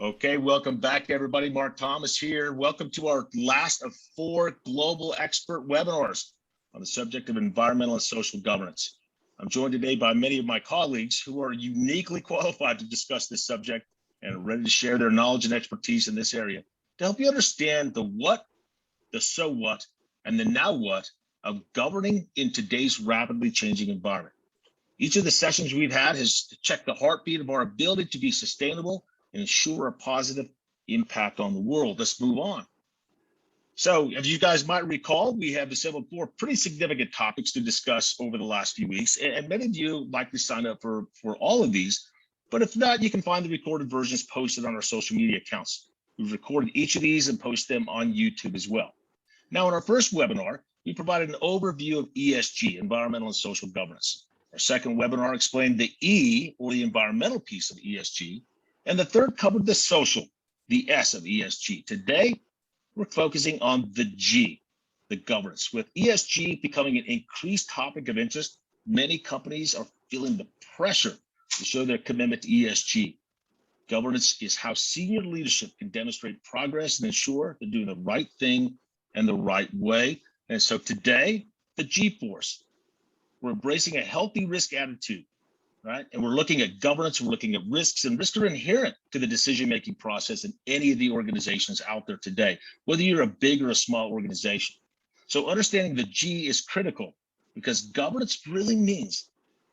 Okay, welcome back, everybody. Mark Thomas here. Welcome to our last of 4 global expert webinars on the subject of environmental and social governance. I'm joined today by many of my colleagues who are uniquely qualified to discuss this subject and are ready to share their knowledge and expertise in this area to help you understand the what, the so what, and the now what of governing in today's rapidly changing environment. Each of the sessions we've had has checked the heartbeat of our ability to be sustainable and ensure a positive impact on the world. Let's move on. So, as you guys might recall, we have assembled 4 pretty significant topics to discuss over the last few weeks, and many of you likely signed up for all of these, but if not, you can find the recorded versions posted on our social media accounts. We've recorded each of these and post them on YouTube as well. Now, in our first webinar, we provided an overview of ESG, environmental and social governance. Our second webinar explained the E, or the environmental piece of ESG, and the third covered the social, the S of ESG. Today, we're focusing on the G, the governance. With ESG becoming an increased topic of interest, many companies are feeling the pressure to show their commitment to ESG. Governance is how senior leadership can demonstrate progress and ensure they're doing the right thing and the right way. And so today, the G force, we're embracing a healthy risk attitude. Right? And we're looking at governance, we're looking at risks, and risks are inherent to the decision-making process in any of the organizations out there today, whether you're a big or a small organization. So understanding the G is critical because governance really means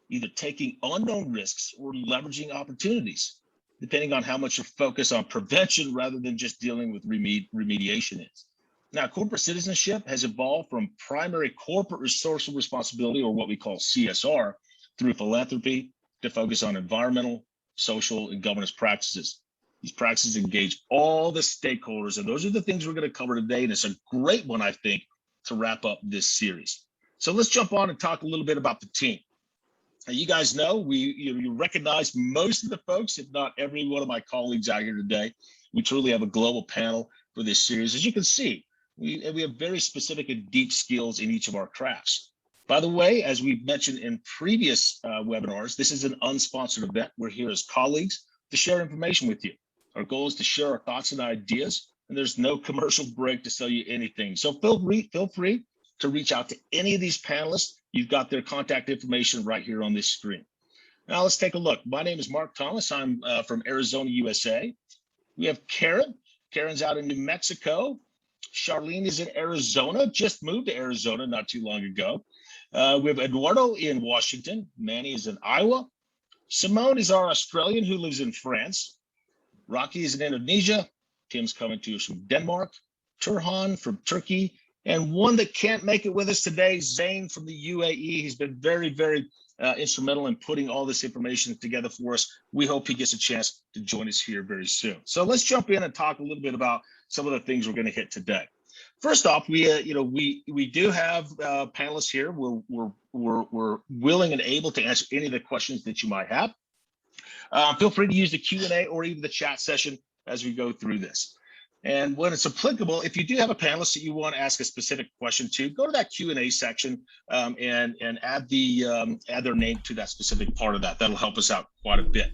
either taking unknown risks or leveraging opportunities, depending on how much you focus on prevention rather than just dealing with remediation is. Now, corporate citizenship has evolved from primary corporate social responsibility, or what we call CSR, through philanthropy, to focus on environmental, social, and governance practices. These practices engage all the stakeholders, and those are the things we're going to cover today, and it's a great one, I think, to wrap up this series. So let's jump on and talk a little bit about the team. Now, you guys know, you recognize most of the folks, if not every one of my colleagues out here today. We truly have a global panel for this series. As you can see, we have very specific and deep skills in each of our crafts. By the way, as we've mentioned in previous webinars, this is an unsponsored event. We're here as colleagues to share information with you. Our goal is to share our thoughts and ideas, and there's no commercial break to sell you anything. So feel free to reach out to any of these panelists. You've got their contact information right here on this screen. Now let's take a look. My name is Mark Thomas. I'm from Arizona, USA. We have Karen. Karen's out in New Mexico. Charlene is in Arizona, just moved to Arizona not too long ago. We have Eduardo in Washington. Manny is in Iowa. Simone is our Australian who lives in France. Rocky is in Indonesia. Tim's coming to us from Denmark. Turhan from Turkey. And one that can't make it with us today, Zane from the UAE. He's been very, very instrumental in putting all this information together for us. We hope he gets a chance to join us here very soon. So let's jump in and talk a little bit about some of the things we're going to hit today. First off, we do have panelists here. We're willing and able to answer any of the questions that you might have. Feel free to use the Q&A or even the chat session as we go through this. And when it's applicable, if you do have a panelist that you want to ask a specific question to, go to that Q&A section and add their name to that specific part of that. That'll help us out quite a bit.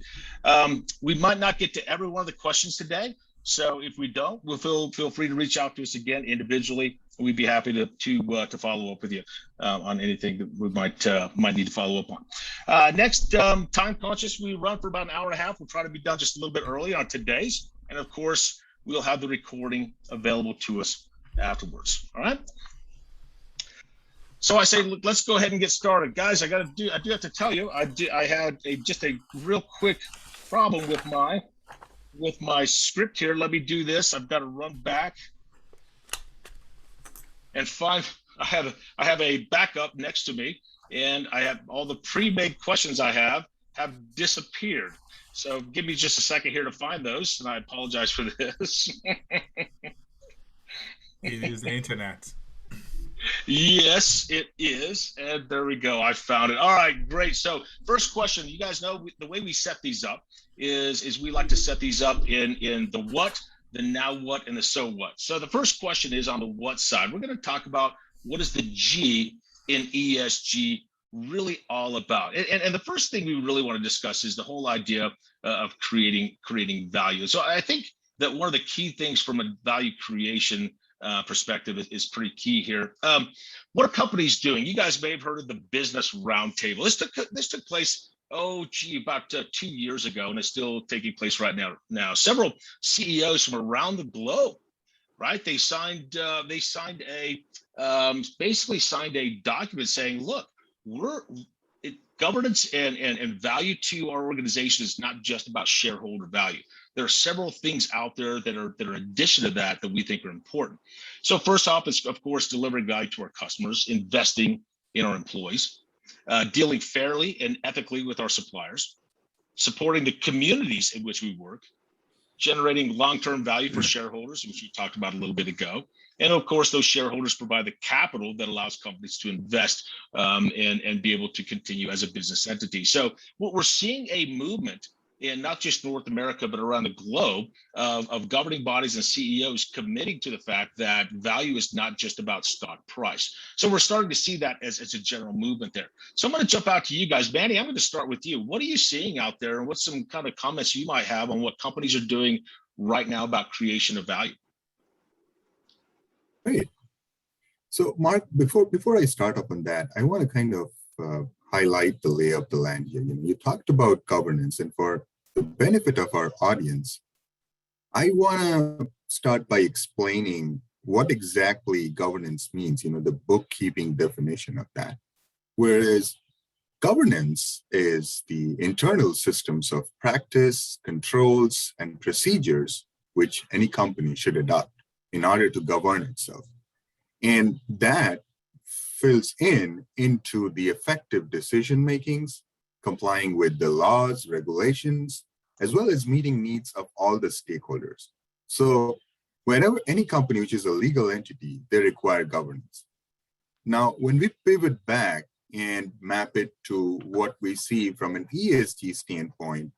We might not get to every one of the questions today. So if we don't, we'll feel free to reach out to us again individually. We'd be happy to follow up with you on anything that we might need to follow up on. Next, time conscious, we run for about an hour and a half. We'll try to be done just a little bit early on today's, and of course, we'll have the recording available to us afterwards. All right. So I say, let's go ahead and get started, guys. I do have to tell you, I had just a real quick problem with my script here. Let me do this. I've got to run back and find. I have a backup next to me, and I have all the pre-made questions I have disappeared. So give me just a second here to find those, and I apologize for this. It is the internet. Yes, it is. And there we go. I found it. All right, great. So first question, you guys know the way we set these up is we like to set these up in the what, the now what, and the so what. So the first question is on the what side. We're going to talk about what is the G in ESG really all about? And the first thing we really want to discuss is the whole idea of creating value. So I think that one of the key things from a value creation perspective is pretty key here. What are companies doing? You guys may have heard of the Business Roundtable. This took place, about 2 years ago, and it's still taking place right now. Several CEOs from around the globe, right? They signed basically signed a document saying, look, governance and value to our organization is not just about shareholder value. There are several things out there that are in addition to that we think are important. So first off is, of course, delivering value to our customers, investing in our employees, dealing fairly and ethically with our suppliers, supporting the communities in which we work, generating long-term value for shareholders, which we talked about a little bit ago. And of course, those shareholders provide the capital that allows companies to invest and be able to continue as a business entity. So what we're seeing a movement in not just North America, but around the globe of governing bodies and CEOs committing to the fact that value is not just about stock price. So we're starting to see that as a general movement there. So I'm going to jump out to you guys. Manny, I'm going to start with you. What are you seeing out there, and what's some kind of comments you might have on what companies are doing right now about creation of value? Great. So Mark, before I start up on that, I want to kind of highlight the lay of the land here. You talked about governance, and for the benefit of our audience, I want to start by explaining what exactly governance means, the bookkeeping definition of that. Whereas governance is the internal systems of practice, controls, and procedures which any company should adopt in order to govern itself. And that fills into the effective decision makings, complying with the laws, regulations, as well as meeting needs of all the stakeholders. So whenever any company which is a legal entity, they require governance. Now, when we pivot back and map it to what we see from an ESG standpoint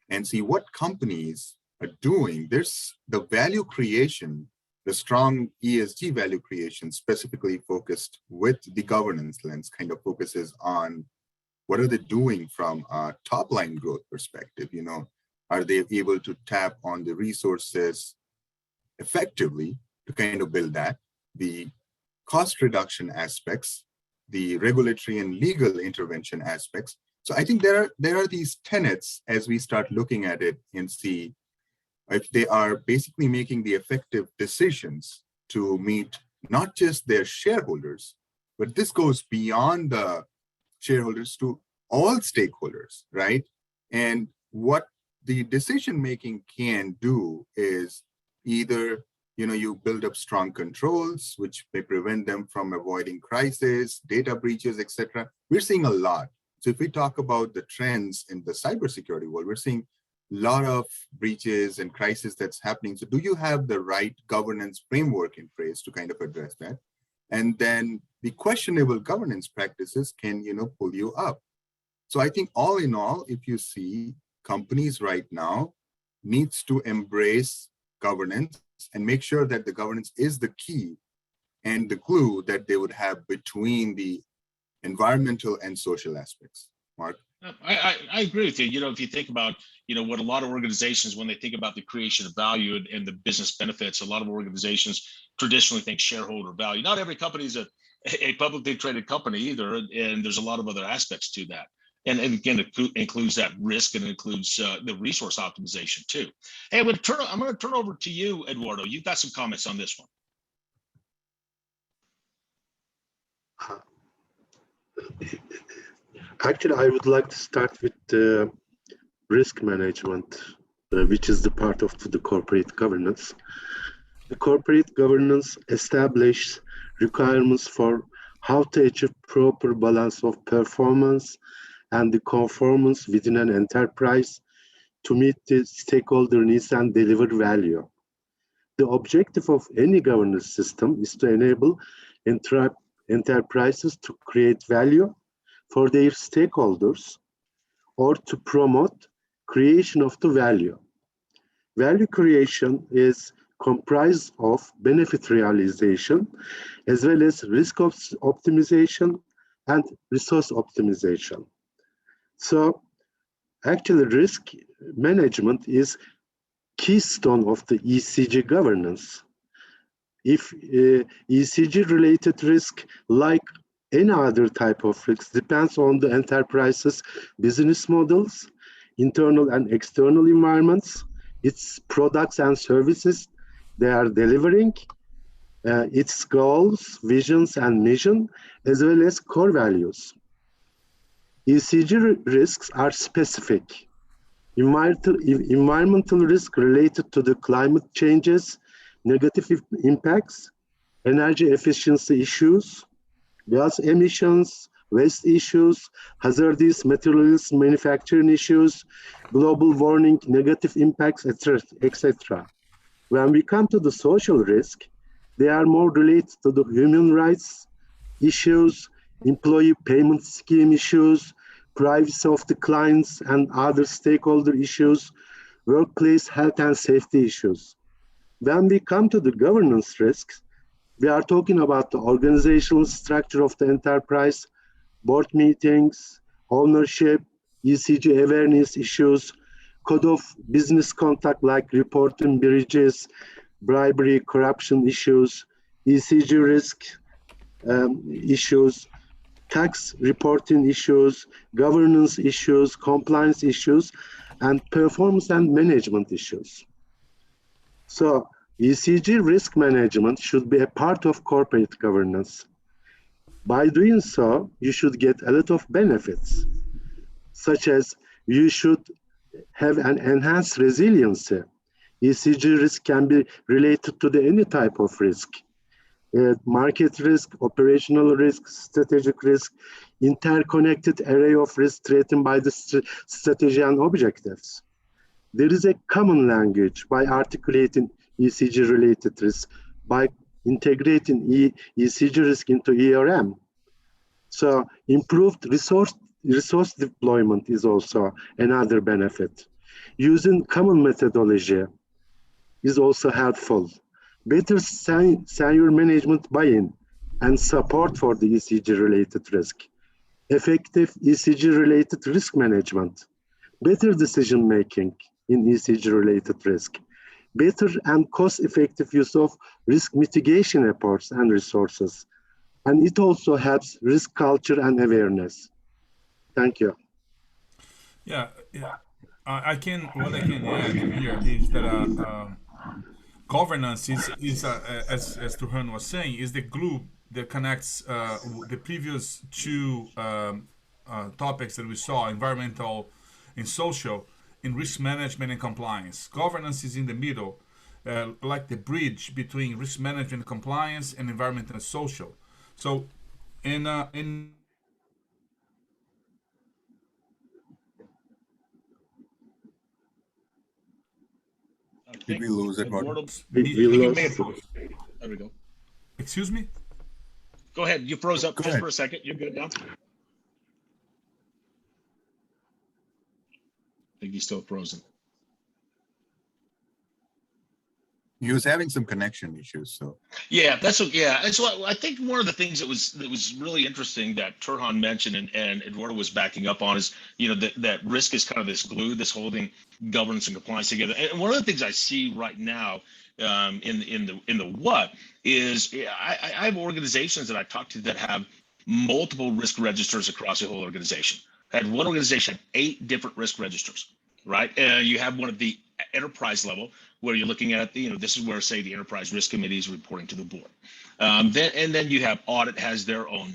and see what companies are doing, there's the value creation, the strong ESG value creation specifically focused with the governance lens kind of focuses on what are they doing from a top line growth perspective. Are they able to tap on the resources effectively to kind of build that, the cost reduction aspects, the regulatory and legal intervention aspects. So I think there are these tenets as we start looking at it and see if they are basically making the effective decisions to meet not just their shareholders, but this goes beyond the shareholders to all stakeholders, right? And what the decision-making can do is either, you build up strong controls, which may prevent them from avoiding crisis, data breaches, etc. We're seeing a lot. So if we talk about the trends in the cybersecurity world, we're seeing lot of breaches and crisis that's happening. So do you have the right governance framework in place to kind of address that? And then the questionable governance practices can, pull you up. So I think all in all, if you see companies right now needs to embrace governance and make sure that the governance is the key and the glue that they would have between the environmental and social aspects. Mark? I agree with you. If you think about, what a lot of organizations, when they think about the creation of value and the business benefits, a lot of organizations traditionally think shareholder value. Not every company is a publicly traded company either, and there's a lot of other aspects to that. And again, it includes that risk and it includes the resource optimization too. Hey, I'm going to turn over to you, Eduardo. You've got some comments on this one. Actually, I would like to start with the risk management, which is the part of the corporate governance. The corporate governance establishes requirements for how to achieve proper balance of performance and the conformance within an enterprise to meet the stakeholder needs and deliver value. The objective of any governance system is to enable enterprises to create value for their stakeholders or to promote creation of the value. Value creation is comprised of benefit realization as well as risk optimization and resource optimization. So actually risk management is keystone of the ECG governance. If ECG related risk, like any other type of risk, depends on the enterprise's business models, internal and external environments, its products and services they are delivering, its goals, visions, and mission, as well as core values. ECG risks are specific. Environmental risk related to the climate changes, negative impacts, energy efficiency issues, gas emissions, waste issues, hazardous materials manufacturing issues, global warming, negative impacts, etc. When we come to the social risk, they are more related to the human rights issues, employee payment scheme issues, privacy of the clients and other stakeholder issues, workplace health and safety issues. When we come to the governance risks, we are talking about the organizational structure of the enterprise, board meetings, ownership, ECG awareness issues, code of business conduct like reporting breaches, bribery, corruption issues, ECG risk issues, tax reporting issues, governance issues, compliance issues, and performance and management issues. So ECG risk management should be a part of corporate governance. By doing so, you should get a lot of benefits, such as you should have an enhanced resiliency. ECG risk can be related to any type of risk. Market risk, operational risk, strategic risk, interconnected array of risk threatened by the strategy and objectives. There is a common language by articulating ECG-related risk, by integrating ECG risk into ERM. So improved resource deployment is also another benefit. Using common methodology is also helpful. Better senior management buy-in and support for the ECG-related risk. Effective ECG-related risk management. Better decision-making in ECG-related risk. Better and cost-effective use of risk mitigation efforts and resources. And it also helps risk culture and awareness. Thank you. Yeah. What I can add here is that governance is as Turhan was saying, is the glue that connects the previous two topics that we saw, environmental and social, in risk management and compliance. Governance is in the middle, like the bridge between risk management and compliance and environmental and social. So in Did we lose it, Martin? There we go. Excuse me? Go ahead. You froze up just ahead. for a second. You're good now. I think he's still frozen. He was having some connection issues, so. Yeah, that's what. Yeah, and so I think one of the things that was really interesting that Turhan mentioned and Eduardo was backing up on is, you know, that risk is kind of this glue that's holding governance and compliance together. And one of the things I see right now in the what is I have organizations that I talk to that have multiple risk registers across the whole organization. I had one organization have 8 different risk registers, right? And you have one at the enterprise level where you're looking at the, you know, this is where, say, the enterprise risk committee is reporting to the board. Then you have audit has their own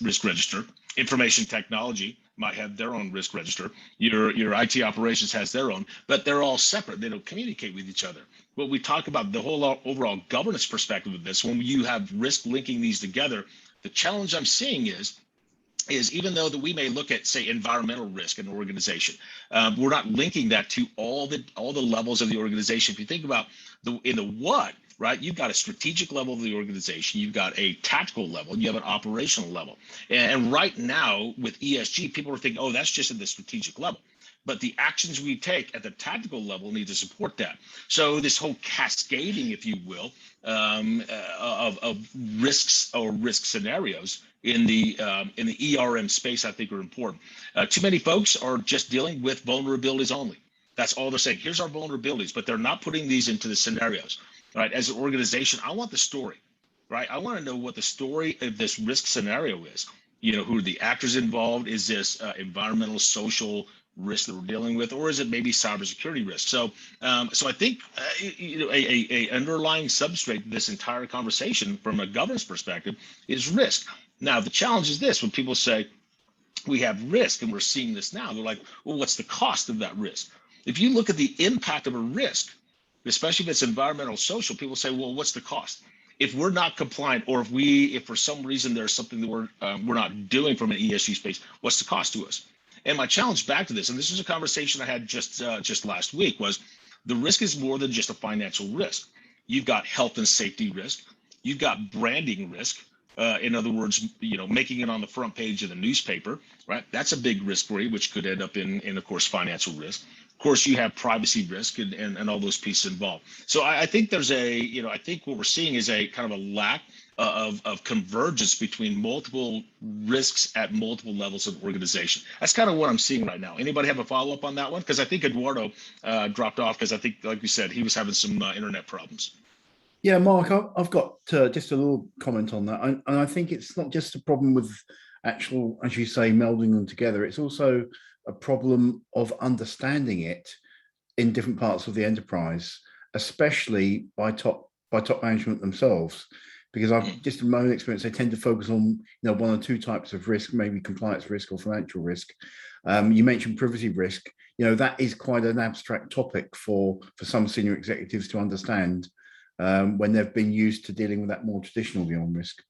risk register. Information technology might have their own risk register. Your IT operations has their own, but they're all separate. They don't communicate with each other. When we talk about the whole overall governance perspective of this, when you have risk linking these together, the challenge I'm seeing is even though that we may look at, say, environmental risk in an organization, we're not linking that to all the levels of the organization. If you think about in the what, right, you've got a strategic level of the organization, you've got a tactical level, you have an operational level. And right now with ESG, people are thinking, oh, that's just at the strategic level. but the actions we take at the tactical level need to support that. So this whole cascading, if you will, of risks or risk scenarios in the ERM space, I think are important. Too many folks are just dealing with vulnerabilities only. That's all they're saying. Here's our vulnerabilities, but they're not putting these into the scenarios. Right? As an organization, I want the story. Right? I want to know what the story of this risk scenario is. Who are the actors involved? Is this environmental, social risk that we're dealing with, or is it maybe cybersecurity risk? So I think a underlying substrate to this entire conversation from a governance perspective is risk. Now the challenge is this: when people say we have risk, and we're seeing this now, they're like, well, what's the cost of that risk? If you look at the impact of a risk, especially if it's environmental, social, people say, well, what's the cost? If we're not compliant, or if for some reason there's something that we're not doing from an ESG space, what's the cost to us? And my challenge back to this, and this is a conversation I had just last week, was the risk is more than just a financial risk. You've got health and safety risk. You've got branding risk. In other words, making it on the front page of the newspaper, right? That's a big risk for you, which could end up in of course, financial risk. Of course, you have privacy risk and all those pieces involved. So I think there's I think what we're seeing is a kind of a lack of convergence between multiple risks at multiple levels of organization. That's kind of what I'm seeing right now. Anybody have a follow-up on that one? Because I think Eduardo dropped off because I think, like we said, he was having some internet problems. Yeah, Mark, I've got just a little comment on that. And I think it's not just a problem with actual, as you say, melding them together. It's also a problem of understanding it in different parts of the enterprise, especially by top management themselves. Because I've just in my own experience, they tend to focus on one or two types of risk, maybe compliance risk or financial risk. You mentioned privacy risk. That is quite an abstract topic for some senior executives to understand when they've been used to dealing with that more traditional view on risk.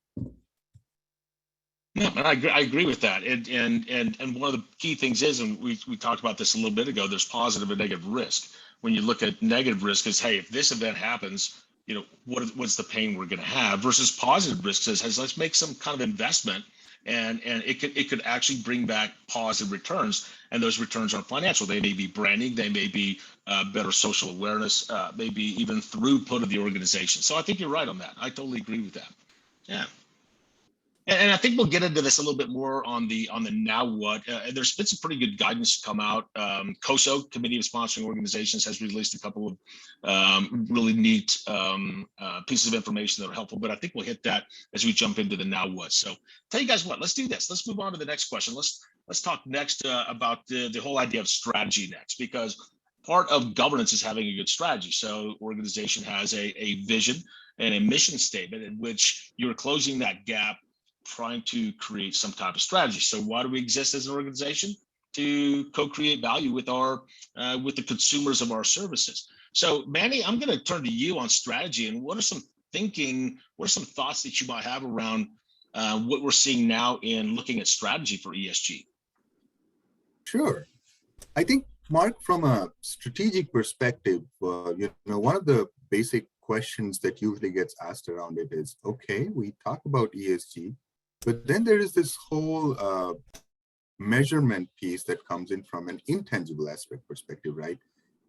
Yeah, and I agree with that. And one of the key things is, and we talked about this a little bit ago, there's positive and negative risk. When you look at negative risk, is, hey, if this event happens, what's the pain we're going to have? Versus positive risk says, hey, let's make some kind of investment, and it could actually bring back positive returns. And those returns aren't financial. They may be branding, they may be better social awareness, maybe even throughput of the organization. So I think you're right on that. I totally agree with that. Yeah. And I think we'll get into this a little bit more on the now what. There's been some pretty good guidance come out. COSO, Committee of Sponsoring Organizations, has released a couple of really neat pieces of information that are helpful. But I think we'll hit that as we jump into the now what. So tell you guys what, let's do this. Let's move on to the next question. Let's talk next about the whole idea of strategy next, because part of governance is having a good strategy. So organization has a vision and a mission statement in which you're closing that gap, trying to create some type of strategy. So why do we exist as an organization? To co-create value with the consumers of our services. So Manny, I'm going to turn to you on strategy, and what are some thoughts that you might have around what we're seeing now in looking at strategy for ESG? Sure. I think, Mark, from a strategic perspective, one of the basic questions that usually gets asked around it is, okay, we talk about ESG, but then there is this whole measurement piece that comes in from an intangible aspect perspective, right?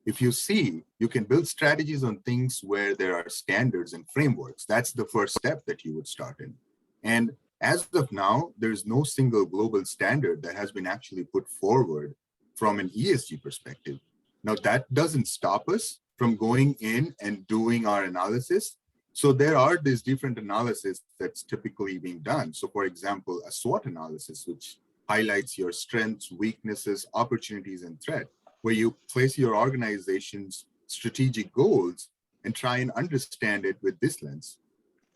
If you see, you can build strategies on things where there are standards and frameworks. That's the first step that you would start in. And as of now, there's no single global standard that has been actually put forward from an ESG perspective. Now, that doesn't stop us from going in and doing our analysis. So there are these different analysis that's typically being done. So for example, a SWOT analysis, which highlights your strengths, weaknesses, opportunities, and threat, where you place your organization's strategic goals and try and understand it with this lens,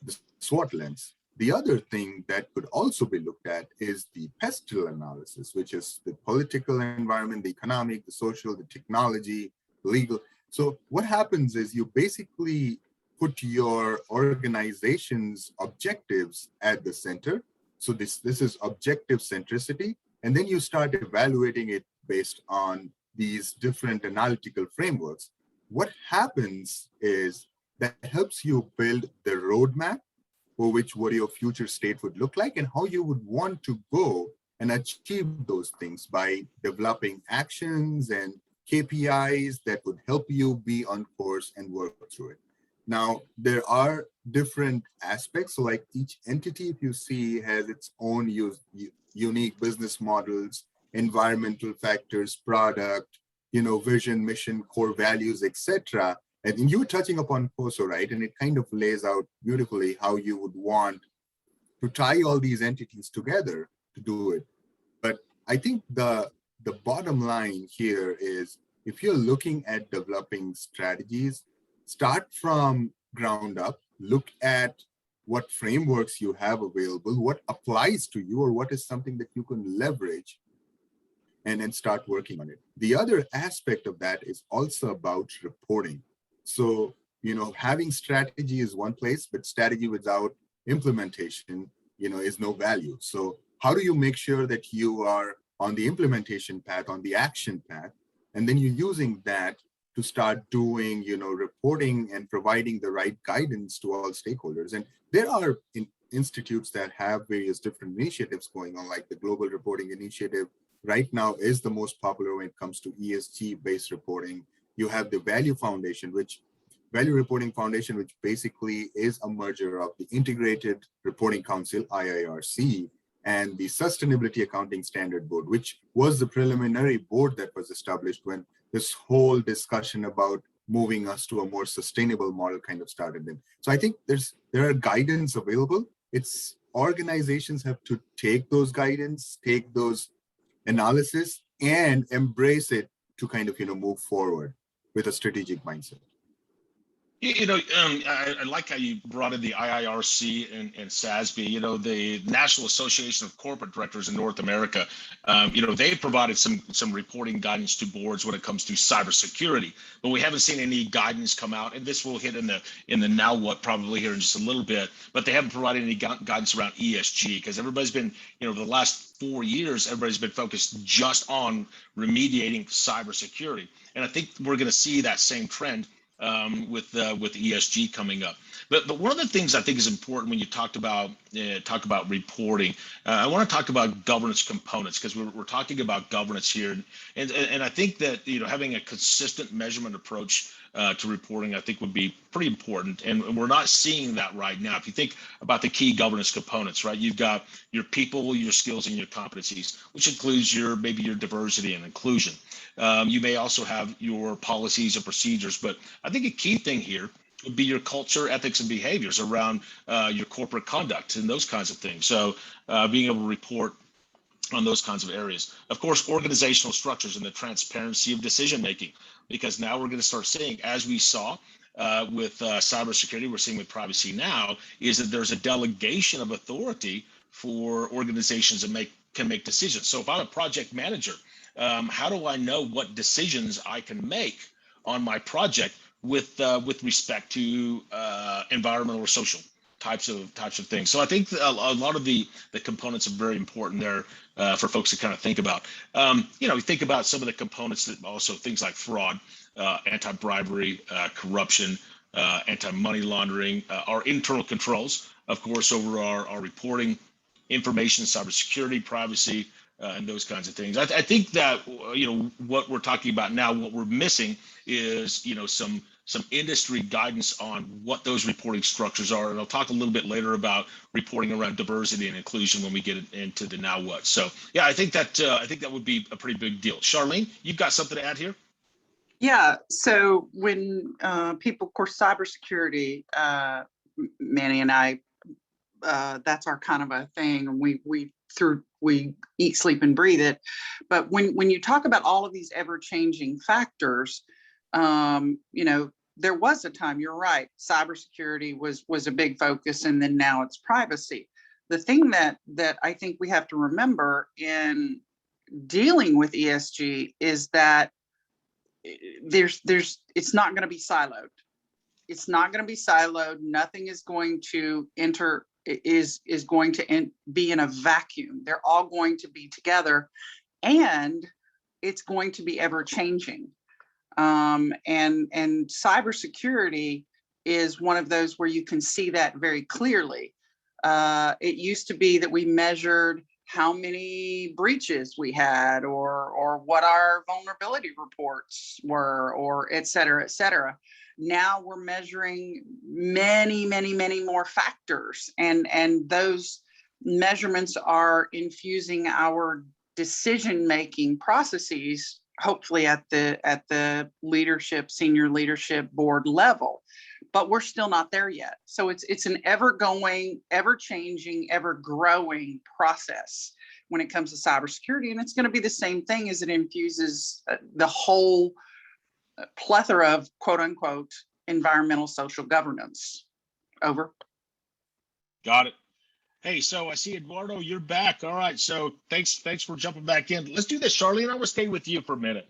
the SWOT lens. The other thing that could also be looked at is the pestle analysis, which is the political environment, the economic, the social, the technology, legal. So what happens is you basically put your organization's objectives at the center. So this is objective centricity. And then you start evaluating it based on these different analytical frameworks. What happens is that helps you build the roadmap for what your future state would look like and how you would want to go and achieve those things by developing actions and KPIs that would help you be on course and work through it. Now, there are different aspects. So like each entity, if you see, has its own unique business models, environmental factors, product, vision, mission, core values, etc. And you were touching upon COSO, right? And it kind of lays out beautifully how you would want to tie all these entities together to do it. But I think the bottom line here is, if you're looking at developing strategies, start from ground up, look at what frameworks you have available, what applies to you, or what is something that you can leverage, and then start working on it. The other aspect of that is also about reporting. So, having strategy is one place, but strategy without implementation, is no value. So how do you make sure that you are on the implementation path, on the action path, and then you're using that to start doing, reporting and providing the right guidance to all stakeholders. And there are institutes that have various different initiatives going on, like the Global Reporting Initiative right now is the most popular when it comes to ESG-based reporting. You have the Value Reporting Foundation, which basically is a merger of the Integrated Reporting Council, IIRC, and the Sustainability Accounting Standard Board, which was the preliminary board that was established when this whole discussion about moving us to a more sustainable model kind of started in. So I think there are guidance available. It's organizations have to take those guidance, take those analysis, and embrace it to kind of move forward with a strategic mindset. I like how you brought in the IIRC and SASB, the National Association of Corporate Directors in North America. They provided some reporting guidance to boards when it comes to cybersecurity, but we haven't seen any guidance come out, and this will hit in the now what probably here in just a little bit, but they haven't provided any guidance around ESG, because everybody's been, for the last 4 years, everybody's been focused just on remediating cybersecurity. And I think we're going to see that same trend with ESG coming up. But one of the things I think is important when you talk about reporting, I want to talk about governance components, because we're talking about governance here, and I think that having a consistent measurement approach to reporting, I think, would be pretty important, and we're not seeing that right now. If you think about the key governance components, right, you've got your people, your skills, and your competencies, which includes maybe your diversity and inclusion. You may also have your policies and procedures, but I think a key thing here would be your culture, ethics, and behaviors around your corporate conduct and those kinds of things. So being able to report on those kinds of areas. Of course, organizational structures and the transparency of decision making, because now we're going to start seeing, as we saw with cybersecurity, we're seeing with privacy now, is that there's a delegation of authority for organizations that can make decisions. So if I'm a project manager, how do I know what decisions I can make on my project with respect to environmental or social types of things? So I think a lot of the components are very important there for folks to kind of think about. We think about some of the components that also things like fraud, anti-bribery, corruption, anti-money laundering, our internal controls, of course, over our reporting, information, cybersecurity, privacy, and those kinds of things. I think that what we're talking about now, what we're missing is some industry guidance on what those reporting structures are, and I'll talk a little bit later about reporting around diversity and inclusion when we get into the now what. So yeah, I think that would be a pretty big deal. Charlene, you've got something to add here? Yeah. So when people, of course, cybersecurity, Manny and I, that's our kind of a thing, and we eat, sleep, and breathe it. But when you talk about all of these ever-changing factors, there was a time, you're right, cybersecurity was a big focus, and then now it's privacy. The thing that I think we have to remember in dealing with ESG is that it's not going to be siloed. It's not going to be siloed. Nothing is going to be in a vacuum. They're all going to be together, and it's going to be ever changing. And cybersecurity is one of those where you can see that very clearly. It used to be that we measured how many breaches we had, or what our vulnerability reports were, or et cetera, et cetera. Now we're measuring many, many, many more factors, and those measurements are infusing our decision-making processes, hopefully at the leadership, senior leadership board level. But we're still not there yet. So it's an ever-going, ever-changing, ever-growing process when it comes to cybersecurity, and it's going to be the same thing as it infuses the whole plethora of quote-unquote environmental social governance. Over. Got it. Hey, so I see Eduardo, you're back. All right, so thanks for jumping back in. Let's do this, Charlene. I want to stay with you for a minute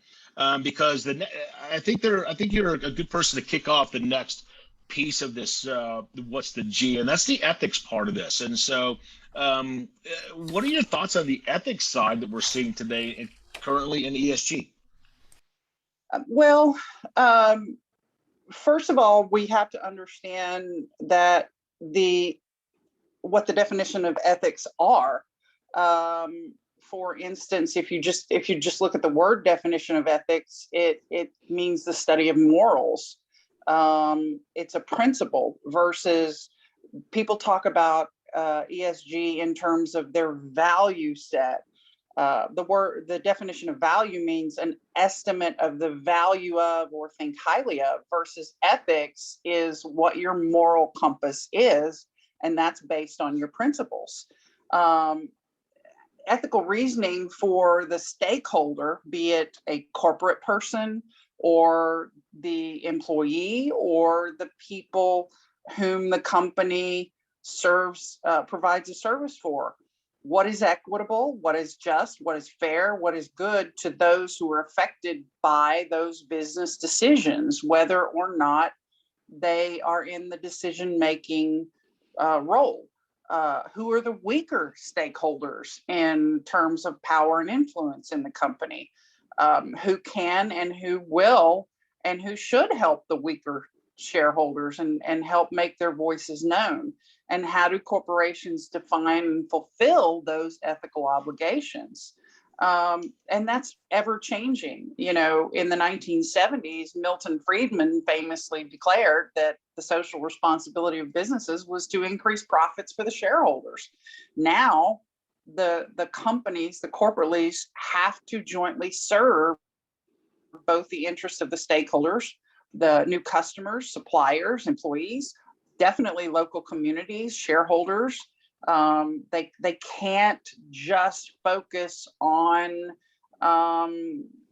because I think you're a good person to kick off the next piece of this. What's the G? And that's the ethics part of this. And so, what are your thoughts on the ethics side that we're seeing today, currently in ESG? Well, first of all, we have to understand that what the definition of ethics are. For instance, if you just look at the word definition of ethics, it means the study of morals. It's a principle versus people talk about ESG in terms of their value set. The definition of value means an estimate of the value of or think highly of, versus ethics is what your moral compass is, and that's based on your principles. Ethical reasoning for the stakeholder, be it a corporate person or the employee or the people whom the company serves, provides a service for. What is equitable? What is just? What is fair? What is good to those who are affected by those business decisions, whether or not they are in the decision-making role? Who are the weaker stakeholders in terms of power and influence in the company? Who can and who will and who should help the weaker shareholders and help make their voices known? And how do corporations define and fulfill those ethical obligations? And that's ever changing. You know, in the 1970s, Milton Friedman famously declared that the social responsibility of businesses was to increase profits for the shareholders. Now, the companies, the corporates, have to jointly serve both the interests of the stakeholders, the new customers, suppliers, employees, definitely local communities, shareholders. They can't just focus on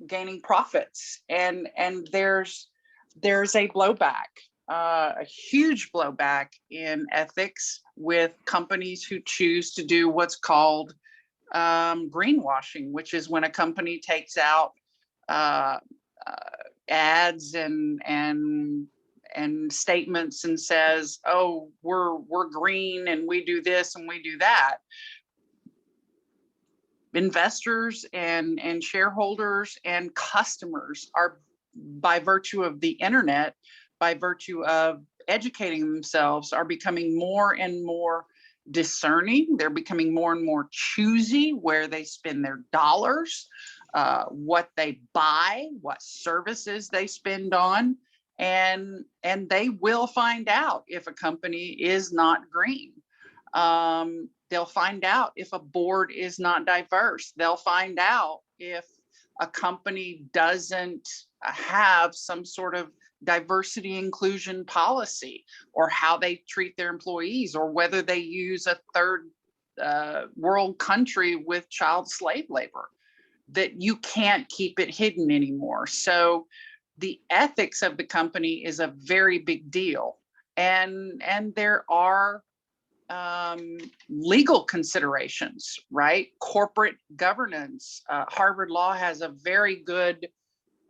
gaining profits, and there's a blowback, a huge blowback in ethics with companies who choose to do what's called greenwashing, which is when a company takes out ads and statements and says, "Oh, we're green and we do this and we do that." Investors and shareholders and customers are, by virtue of the internet, by virtue of educating themselves, are becoming more and more discerning. They're becoming more and more choosy where they spend their dollars, what they buy, what services they spend on. And they will find out if a company is not green. They'll find out if a board is not diverse. They'll find out if a company doesn't have some sort of diversity inclusion policy, or how they treat their employees, or whether they use a third world country with child slave labor. That you can't keep it hidden anymore. So the ethics of the company is a very big deal. And there are legal considerations, right? Corporate governance. Harvard Law has a very good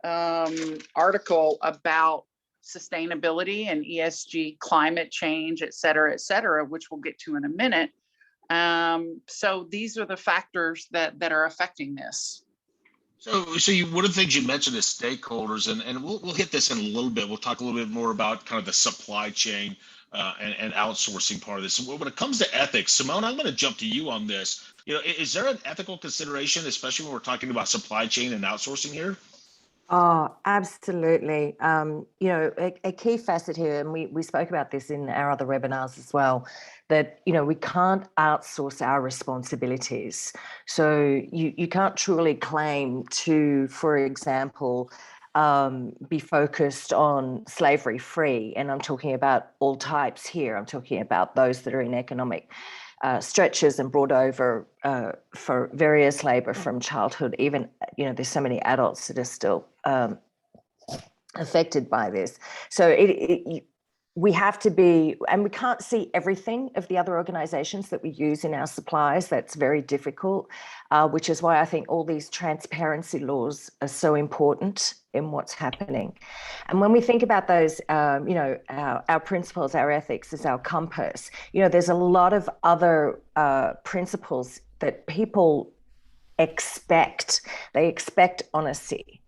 article about sustainability and ESG, climate change, et cetera, which we'll get to in a minute. So these are the factors that are affecting this. So one of the things you mentioned is stakeholders, and we'll hit this in a little bit. We'll talk a little bit more about kind of the supply chain, and outsourcing part of this. When it comes to ethics, Simone, I'm going to jump to you on this. Is there an ethical consideration, especially when we're talking about supply chain and outsourcing here? Oh, absolutely. A key facet here, and we spoke about this in our other webinars as well, that, we can't outsource our responsibilities. So you can't truly claim to, for example, be focused on slavery free. And I'm talking about all types here. I'm talking about those that are in economic stretches and brought over for various labor from childhood. Even, there's so many adults that are still affected by this. So we have to be, and we can't see everything of the other organizations that we use in our supplies. That's very difficult, which is why I think all these transparency laws are so important in what's happening. And when we think about those, our principles, our ethics is our compass. There's a lot of other principles that people expect. They expect honesty.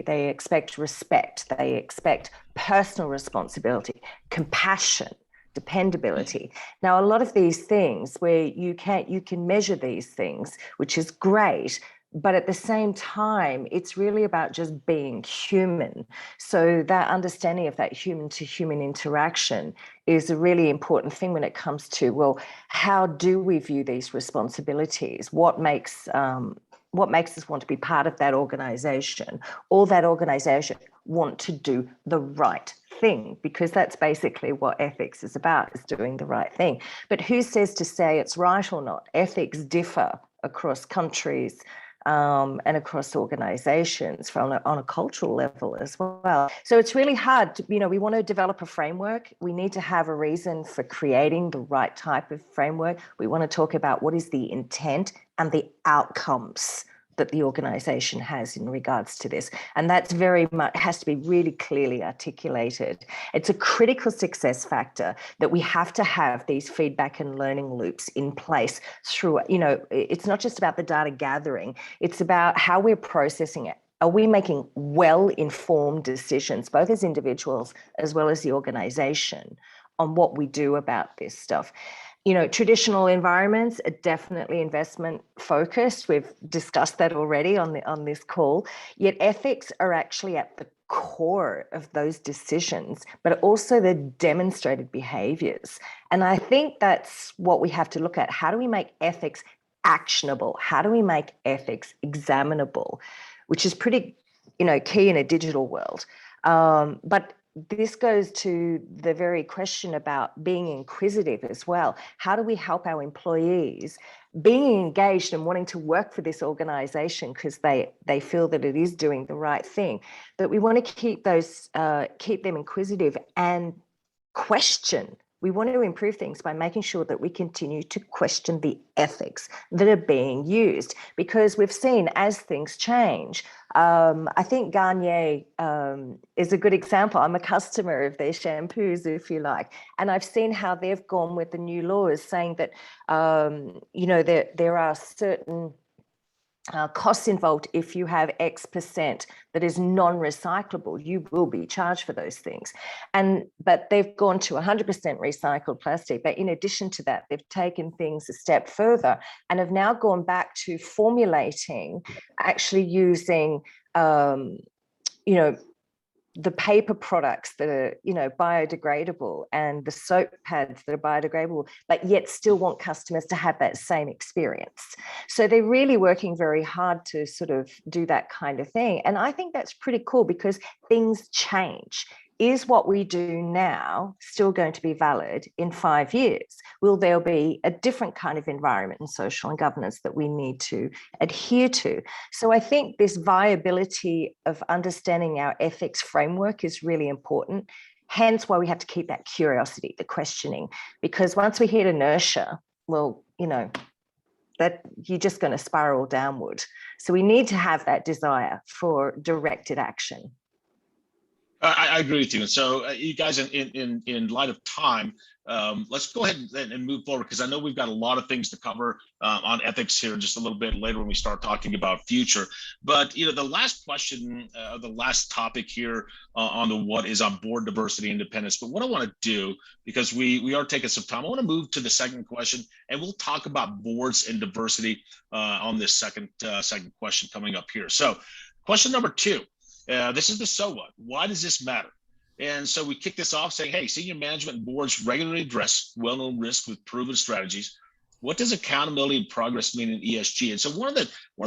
They expect respect. They expect personal responsibility, compassion, dependability. Now, a lot of these things where you can measure these things, which is great, but at the same time, it's really about just being human. So that understanding of that human to human interaction is a really important thing when it comes to, well, how do we view these responsibilities? What makes us want to be part of that organization, or that organization want to do the right thing? Because that's basically what ethics is about, is doing the right thing. But who says to say it's right or not? Ethics differ across countries and across organizations on a cultural level as well. So it's really hard we want to develop a framework. We need to have a reason for creating the right type of framework. We want to talk about what is the intent and the outcomes that the organization has in regards to this. And that's very much has to be really clearly articulated. It's a critical success factor that we have to have these feedback and learning loops in place through, it's not just about the data gathering, it's about how we're processing it. Are we making well-informed decisions, both as individuals as well as the organization, on what we do about this stuff? Traditional environments are definitely investment focused. We've discussed that already on this call. Yet ethics are actually at the core of those decisions, but also the demonstrated behaviors. And I think that's what we have to look at. How do we make ethics actionable? How do we make ethics examinable? Which is pretty, key in a digital world. But this goes to the very question about being inquisitive as well. How do we help our employees being engaged and wanting to work for this organization because they feel that it is doing the right thing? But we want to keep them inquisitive and question. We want to improve things by making sure that we continue to question the ethics that are being used, because we've seen as things change. I think Garnier is a good example. I'm a customer of their shampoos, if you like, and I've seen how they've gone with the new laws saying that, there are certain costs involved. If you have X% that is non-recyclable, you will be charged for those things. But they've gone to 100% recycled plastic. But in addition to that, they've taken things a step further and have now gone back to formulating, actually using, the paper products that are, biodegradable, and the soap pads that are biodegradable, but yet still want customers to have that same experience. So they're really working very hard to sort of do that kind of thing. And I think that's pretty cool, because things change. Is what we do now still going to be valid in 5 years? Will there be a different kind of environment and social and governance that we need to adhere to? So I think this viability of understanding our ethics framework is really important. Hence why we have to keep that curiosity, the questioning, because once we hit inertia, well, that you're just going to spiral downward. So we need to have that desire for directed action. I agree with you. And so, you guys, in light of time, let's go ahead and move forward, because I know we've got a lot of things to cover on ethics here just a little bit later when we start talking about future. But the last question, the last topic here on the what is on board diversity independence. But what I want to do, because we are taking some time, I want to move to the second question, and we'll talk about boards and diversity on this second question coming up here. So, question number 2. This is the so what. Why does this matter? And so we kick this off saying, hey, senior management boards regularly address well-known risks with proven strategies. What does accountability and progress mean in ESG? And so one of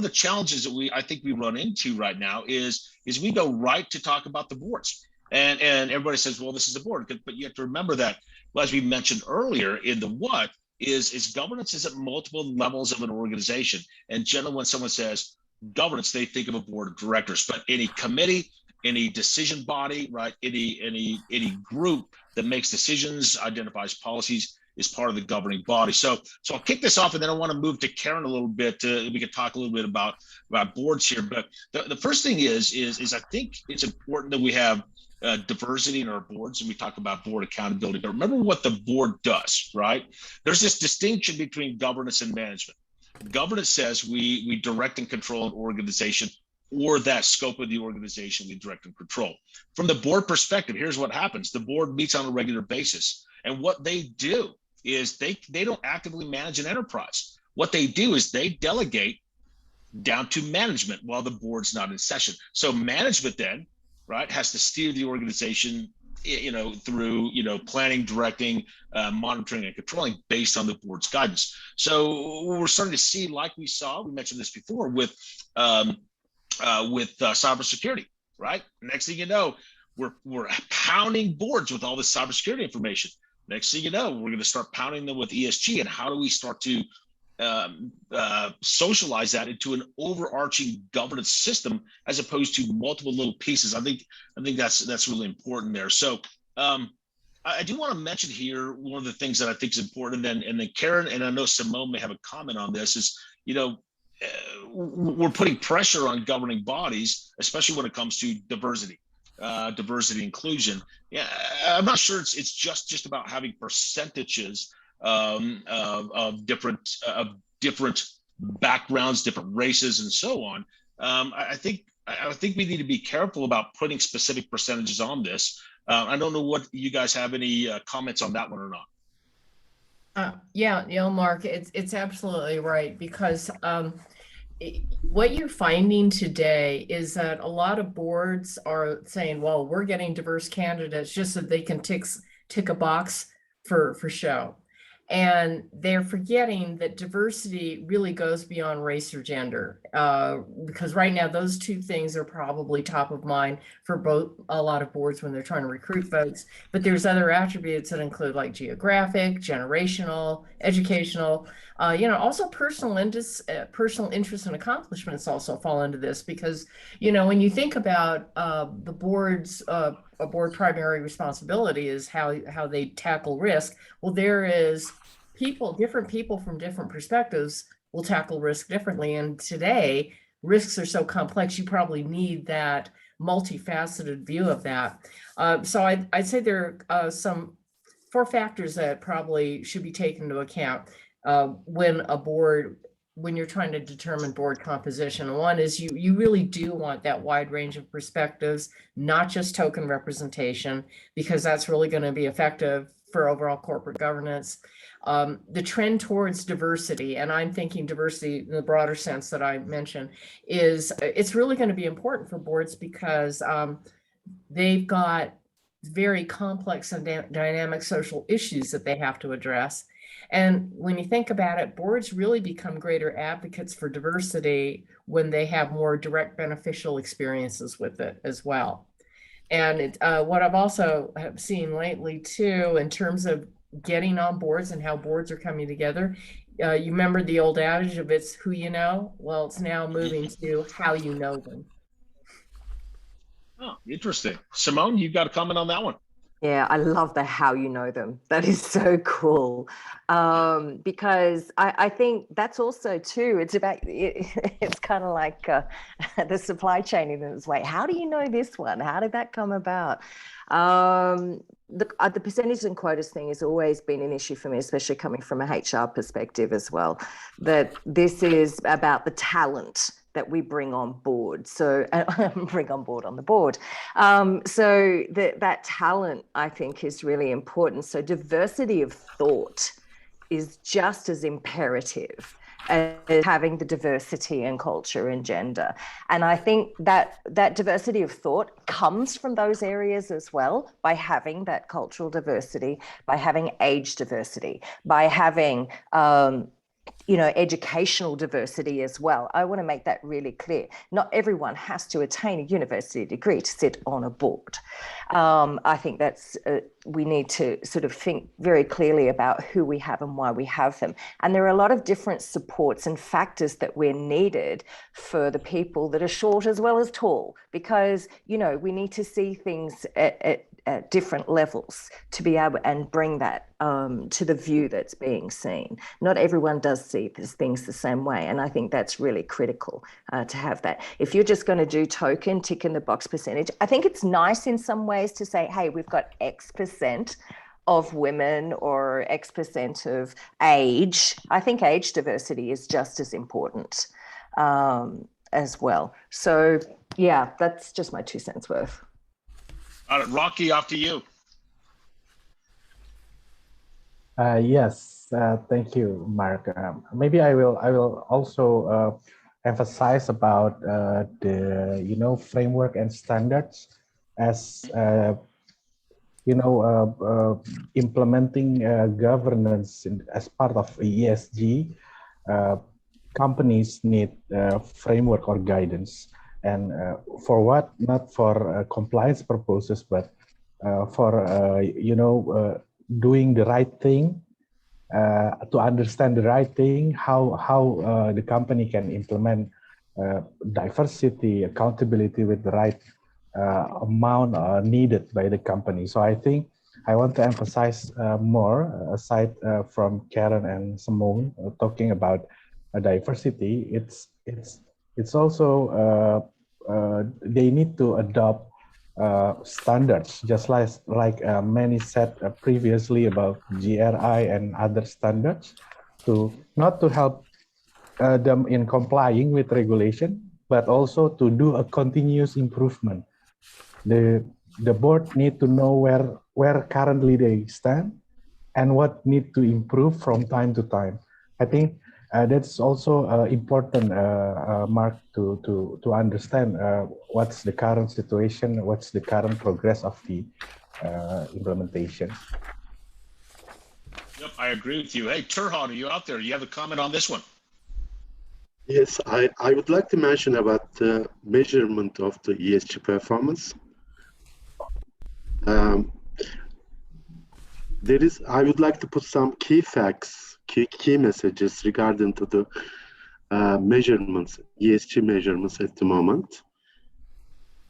the challenges that I think we run into right now is we go right to talk about the boards. And everybody says, well, this is a board. But you have to remember that, well, as we mentioned earlier, in the what is governance is at multiple levels of an organization. And generally, when someone says governance, they think of a board of directors, but any committee, any decision body, right, any group that makes decisions, identifies policies, is part of the governing body. So I'll kick this off, and then I want to move to Karen a little bit. We could talk a little bit about boards here. But the first thing is I think it's important that we have diversity in our boards, and we talk about board accountability. But remember what the board does, right? There's this distinction between governance and management. Governance says we direct and control an organization, or that scope of the organization we direct and control. From the board perspective, here's what happens. The board meets on a regular basis. And what they do is they don't actively manage an enterprise. What they do is they delegate down to management while the board's not in session. So management then, right, has to steer the organization through planning, directing, monitoring, and controlling based on the board's guidance. So we're starting to see, like we mentioned this before with cybersecurity, right? Next thing you know, we're pounding boards with all this cybersecurity information. Next thing you know, we're going to start pounding them with ESG. And how do we start to socialize that into an overarching governance system as opposed to multiple little pieces? I think that's really important there. So I do want to mention here one of the things that I think is important, and then Karen, and I know Simone may have a comment on this, is we're putting pressure on governing bodies, especially when it comes to diversity inclusion. Yeah, I'm not sure it's just about having percentages of different backgrounds, different races, and so on. I think we need to be careful about putting specific percentages on this. I don't know what you guys have any comments on that one or not. Yeah, Mark, it's absolutely right, because what you're finding today is that a lot of boards are saying, well, we're getting diverse candidates just so they can tick a box for show. And they're forgetting that diversity really goes beyond race or gender, because right now those two things are probably top of mind for a lot of boards when they're trying to recruit folks. But there's other attributes that include like geographic, generational, educational, also personal interests and accomplishments also fall into this, because when you think about the board's a board primary responsibility is how they tackle risk. Well, there is different people from different perspectives will tackle risk differently. And today, risks are so complex, you probably need that multifaceted view of that. So I'd say there are some 4 factors that probably should be taken into account when you're trying to determine board composition. One is you really do want that wide range of perspectives, not just token representation, because that's really going to be effective for overall corporate governance. The trend towards diversity, and I'm thinking diversity in the broader sense that I mentioned, it's really going to be important for boards because they've got very complex and dynamic social issues that they have to address. And when you think about it, boards really become greater advocates for diversity when they have more direct beneficial experiences with it as well. And what I've also seen lately too, in terms of getting on boards and how boards are coming together, you remember the old adage of it's who you know? Well, it's now moving to how you know them. Oh, interesting. Simone, you've got a comment on that one? Yeah, I love the how you know them. That is so cool. Because I think that's also too, it's about, it's kind of like the supply chain in this way. How do you know this one? How did that come about? The percentage and quotas thing has always been an issue for me, especially coming from a HR perspective as well, that this is about the talent that we bring on board. So bring on board on the board. So that talent, I think, is really important. So diversity of thought is just as imperative as having the diversity in culture and gender. And I think that diversity of thought comes from those areas as well, by having that cultural diversity, by having age diversity, by having educational diversity as well. I want to make that really clear. Not everyone has to attain a university degree to sit on a board. I think that's we need to sort of think very clearly about who we have and why we have them. And there are a lot of different supports and factors that we're needed for the people that are short as well as tall, because, we need to see things at different levels to be able and bring that to the view that's being seen. Not everyone does see things the same way, and I think that's really critical to have that. If you're just going to do token tick in the box percentage, I think it's nice in some ways to say, hey, we've got X% of women or X% of age. I think age diversity is just as important as well. So yeah, that's just my 2 cents worth. Rocky, off to you. Yes, thank you, Mark. Maybe I will also emphasize about the framework and standards as implementing governance as part of ESG. Companies need framework or guidance, and for what? Not for compliance purposes, but for doing the right thing, to understand the right thing, how the company can implement diversity, accountability with the right amount needed by the company. So I think I want to emphasize more, aside from Karen and Simone talking about diversity. It's also they need to adopt standards, just like many said previously about GRI and other standards, to not to help them in complying with regulation, but also to do a continuous improvement. The board need to know where currently they stand and what need to improve from time to time. I think that's also important, Mark, to understand what's the current situation, what's the current progress of the implementation. Yep, I agree with you. Hey, Turhan, are you out there? You have a comment on this one? Yes, I would like to mention about the measurement of the ESG performance. I would like to put some key facts, key messages regarding to the measurements, ESG measurements at the moment.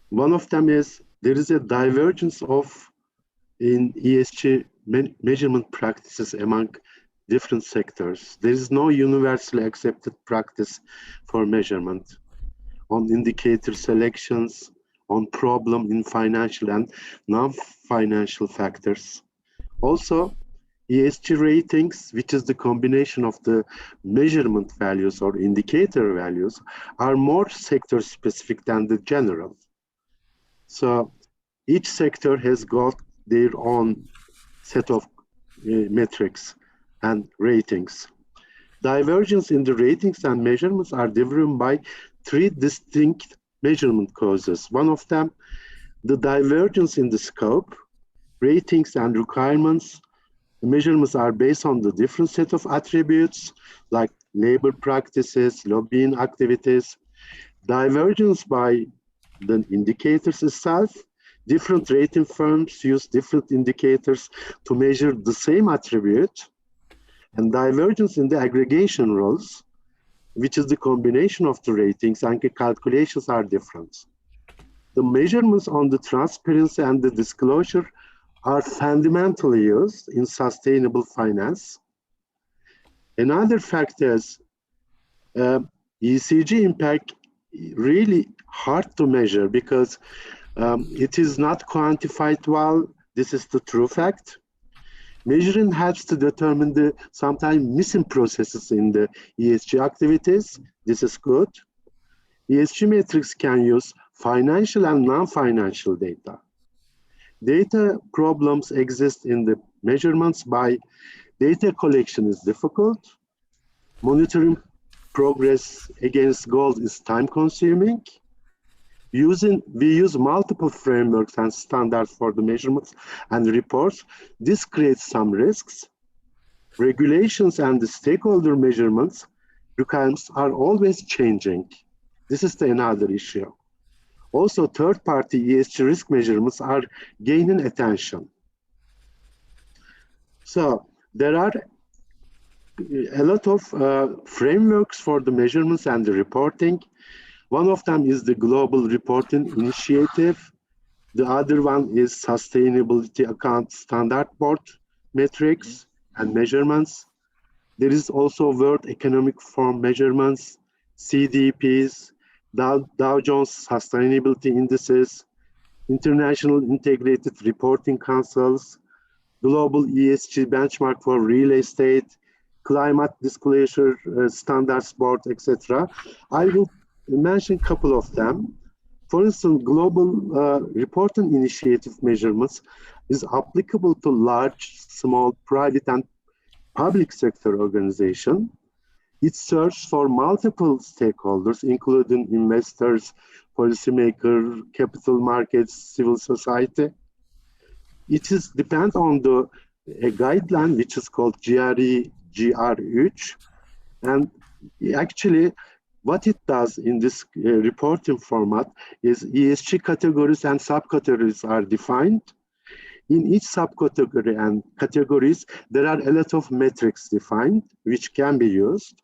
One of them is there is a divergence in ESG measurement practices among different sectors. There is no universally accepted practice for measurement on indicator selections, on problem in financial and non-financial factors. Also, ESG ratings, which is the combination of the measurement values or indicator values, are more sector specific than the general. So each sector has got their own set of metrics and ratings. Divergence in the ratings and measurements are driven by 3 distinct measurement causes. One of them, the divergence in the scope. Ratings and requirements, the measurements are based on the different set of attributes like labor practices, lobbying activities. Divergence by the indicators itself. Different rating firms use different indicators to measure the same attribute. And divergence in the aggregation rules, which is the combination of the ratings and the calculations are different. The measurements on the transparency and the disclosure are fundamentally used in sustainable finance. Another factor is ESG impact really hard to measure because it is not quantified well. This is the true fact. Measuring helps to determine the sometimes missing processes in the ESG activities. This is good. ESG metrics can use financial and non-financial data. Data problems exist in the measurements by data collection is difficult. Monitoring progress against goals is time consuming. We use multiple frameworks and standards for the measurements and reports. This creates some risks. Regulations and the stakeholder measurements requirements are always changing. This is another issue. Also, third-party ESG risk measurements are gaining attention. So there are a lot of frameworks for the measurements and the reporting. One of them is the Global Reporting Initiative. The other one is Sustainability Account Standard Board metrics and measurements. There is also World Economic Forum measurements, CDPs, Dow Jones Sustainability Indices, International Integrated Reporting Councils, Global ESG Benchmark for Real Estate, Climate Disclosure Standards Board, etc. I will mention a couple of them. For instance, Global Reporting Initiative measurements is applicable to large, small, private, and public sector organizations. It serves for multiple stakeholders, including investors, policymakers, capital markets, civil society. It depends on a guideline which is called GRE-GR3, and actually what it does in this reporting format is ESG categories and subcategories are defined. In each subcategory and categories, there are a lot of metrics defined which can be used.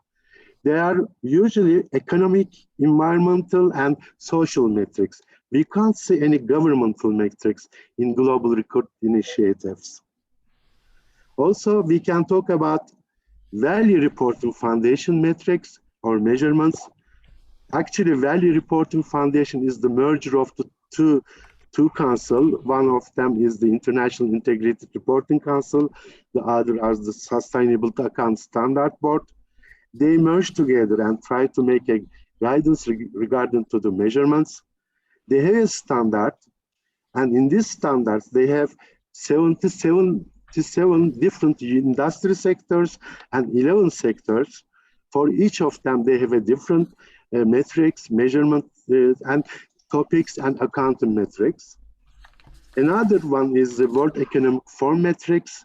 They are usually economic, environmental, and social metrics. We can't see any governmental metrics in global record initiatives. Also, we can talk about value reporting foundation metrics or measurements. Actually, value reporting foundation is the merger of the two councils. One of them is the International Integrated Reporting Council. The other is the Sustainable Account Standard Board. They merge together and try to make a guidance regarding to the measurements. They have a standard, and in this standards, they have 77 different industry sectors and 11 sectors. For each of them, they have a different metrics, measurement, and topics and accounting metrics. Another one is the World Economic Forum metrics,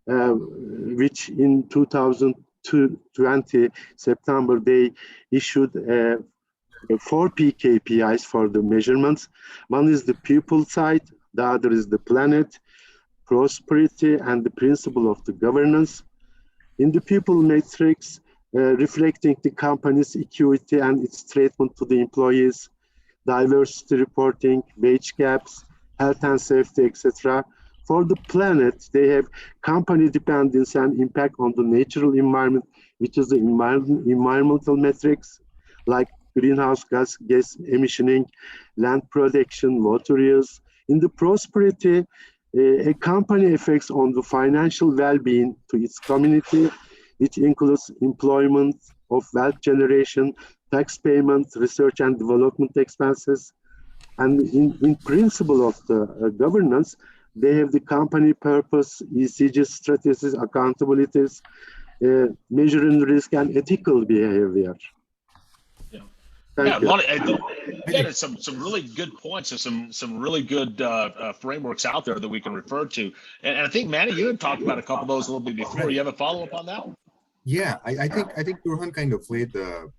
which in 2020 September, they issued 4 KPIs for the measurements. One is the people side, the other is the planet, prosperity, and the principle of the governance. In the people matrix, reflecting the company's equity and its treatment to the employees, diversity reporting, wage gaps, health and safety, etc. For the planet, they have company dependence and impact on the natural environment, which is the environmental metrics, like greenhouse gas emissioning, land production, water use. In the prosperity, a company effects on the financial well-being to its community, which includes employment of wealth generation, tax payments, research and development expenses. And in principle of the governance, they have the company purpose, ESG strategies, accountabilities, measuring risk and ethical behavior. Again, some really good points and some really good frameworks out there that we can refer to. And I think, Manny, you had talked about a couple of those a little bit before. You have a follow-up on that one? Yeah, I think Turhan kind of laid the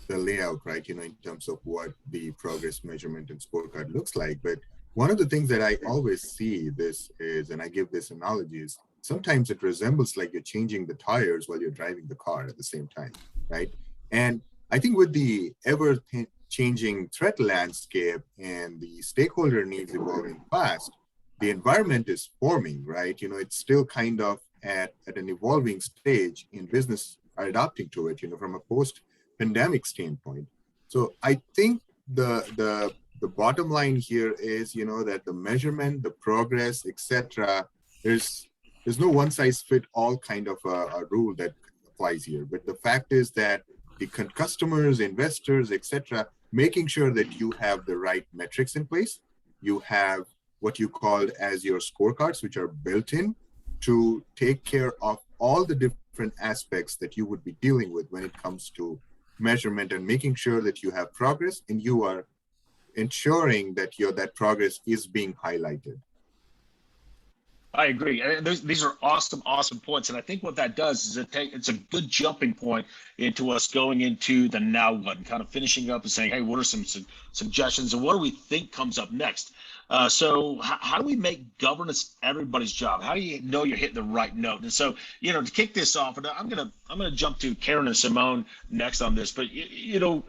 layout, right, in terms of what the progress measurement and scorecard looks like. But one of the things that I always see this is, and I give this analogy, is sometimes it resembles like you're changing the tires while you're driving the car at the same time, right? And I think with the ever-changing threat landscape and the stakeholder needs evolving fast, the environment is forming, right? It's still kind of at an evolving stage in business are adapting to it, from a post-pandemic standpoint. So I think the bottom line here is, that the measurement, the progress, etc. There's no one size fit all kind of a rule that applies here. But the fact is that the customers, investors, etc., making sure that you have the right metrics in place, you have what you call as your scorecards, which are built in to take care of all the different aspects that you would be dealing with when it comes to measurement, and making sure that you have progress and you are ensuring that that progress is being highlighted. I agree. And these are awesome points. And I think what that does is it's a good jumping point into us going into the now what, and kind of finishing up and saying, hey, what are some suggestions and what do we think comes up next? So how do we make governance everybody's job? How do you know you're hitting the right note? And so, to kick this off, and I'm gonna jump to Karen and Simone next on this. But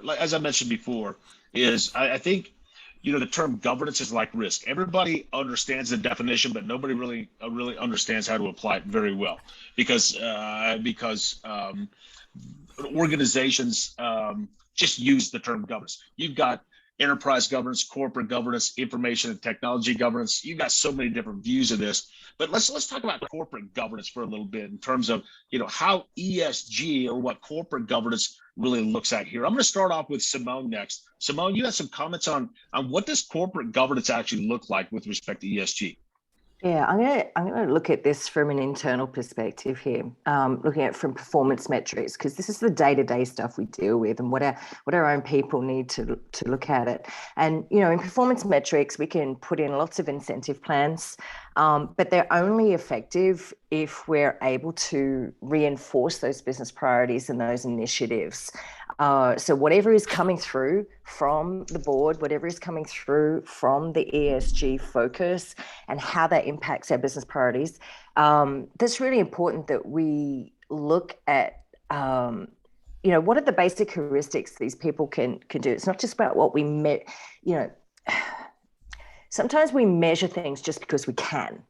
like, as I mentioned before, is I think the term governance is like risk. Everybody understands the definition, but nobody really understands how to apply it very well, because organizations just use the term governance. You've got enterprise governance, corporate governance, information and technology governance. You've got so many different views of this. But let's talk about corporate governance for a little bit in terms of how ESG or what corporate governance really looks at here. I'm going to start off with Simone next. Simone, you have some comments on what does corporate governance actually look like with respect to ESG? Yeah, I'm gonna look at this from an internal perspective here, looking at it from performance metrics, because this is the day-to-day stuff we deal with and what our own people need to look at it. And in performance metrics, we can put in lots of incentive plans, but they're only effective if we're able to reinforce those business priorities and those initiatives. So whatever is coming through from the board, whatever is coming through from the ESG focus and how that impacts our business priorities, that's really important that we look at, what are the basic heuristics these people can do. It's not just about what we sometimes we measure things just because we can.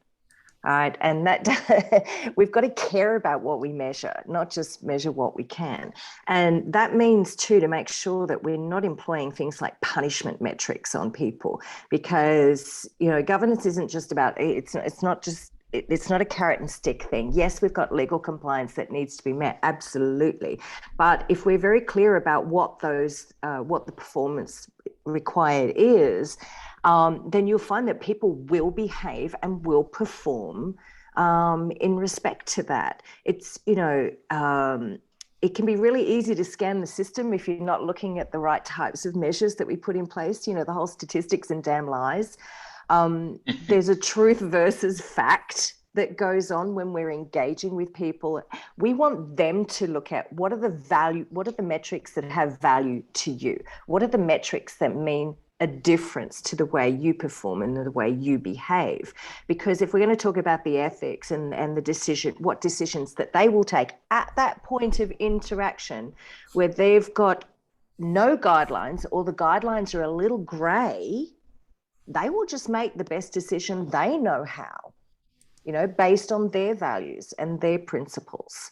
All right. And that we've got to care about what we measure, not just measure what we can. And that means too, to make sure that we're not employing things like punishment metrics on people, because, governance isn't just about, it's not a carrot and stick thing. Yes, we've got legal compliance that needs to be met. Absolutely. But if we're very clear about what the performance required is, then you'll find that people will behave and will perform in respect to that. It's, it can be really easy to scan the system if you're not looking at the right types of measures that we put in place, the whole statistics and damn lies. There's a truth versus fact that goes on when we're engaging with people. We want them to look at what are the metrics that have value to you? What are the metrics that mean a difference to the way you perform and the way you behave? Because if we're going to talk about the ethics and what decisions that they will take at that point of interaction where they've got no guidelines or the guidelines are a little gray, they will just make the best decision they know how, based on their values and their principles.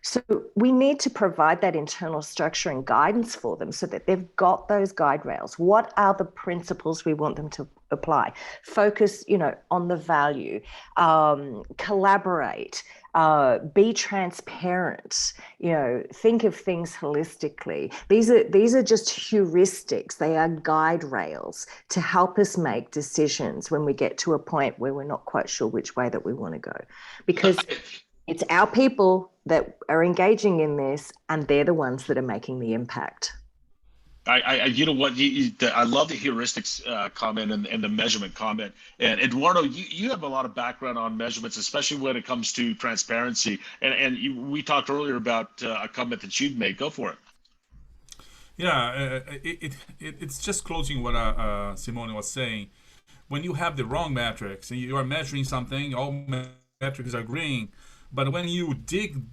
So we need to provide that internal structure and guidance for them so that they've got those guide rails. What are the principles we want them to apply? Focus, on the value, collaborate, be transparent, think of things holistically. These are just heuristics. They are guide rails to help us make decisions when we get to a point where we're not quite sure which way that we want to go. Because it's our people that are engaging in this, and they're the ones that are making the impact. I love the heuristics comment and the measurement comment. And Eduardo, you have a lot of background on measurements, especially when it comes to transparency. And we talked earlier about a comment that you'd made. Go for it. Yeah, it's just closing what Simone was saying. When you have the wrong metrics and you are measuring something, all metrics are green. But when you dig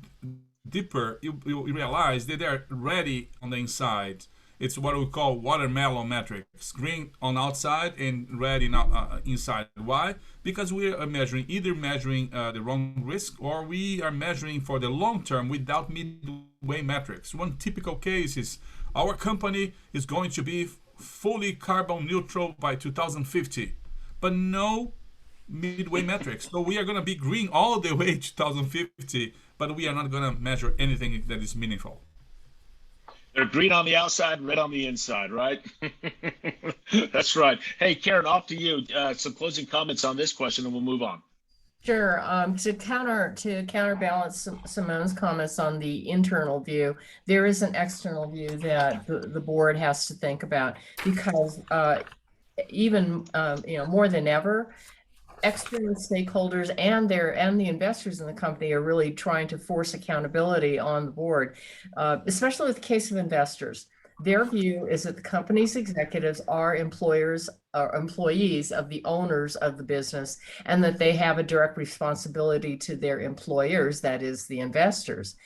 deeper, you realize that they're ready on the inside. It's what we call watermelon metrics: green on outside and red inside. Why? Because we are measuring the wrong risk, or we are measuring for the long term without midway metrics. One typical case is our company is going to be fully carbon neutral by 2050, but no midway metrics. So we are going to be green all the way to 2050, but we are not going to measure anything that is meaningful. They're green on the outside, red on the inside, right? That's right. Hey, Karen, off to you. Some closing comments on this question, and we'll move on. Sure. To counterbalance Simone's comments on the internal view, there is an external view that the board has to think about, because even more than ever, external stakeholders and the investors in the company are really trying to force accountability on the board, especially with the case of investors. Their view is that the company's executives are employees of the owners of the business, and that they have a direct responsibility to their employers, that is the investors.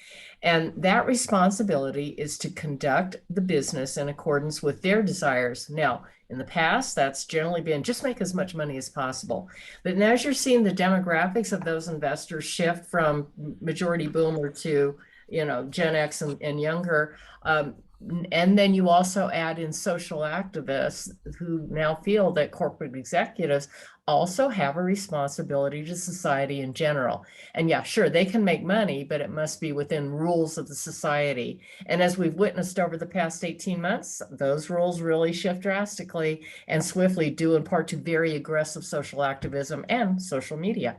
And that responsibility is to conduct the business in accordance with their desires. Now, in the past, that's generally been just make as much money as possible. But now, as you're seeing the demographics of those investors shift from majority boomer to, Gen X and younger, and then you also add in social activists who now feel that corporate executives also have a responsibility to society in general. And yeah, sure, they can make money, but it must be within rules of the society. And as we've witnessed over the past 18 months, those rules really shift drastically and swiftly, due in part to very aggressive social activism and social media.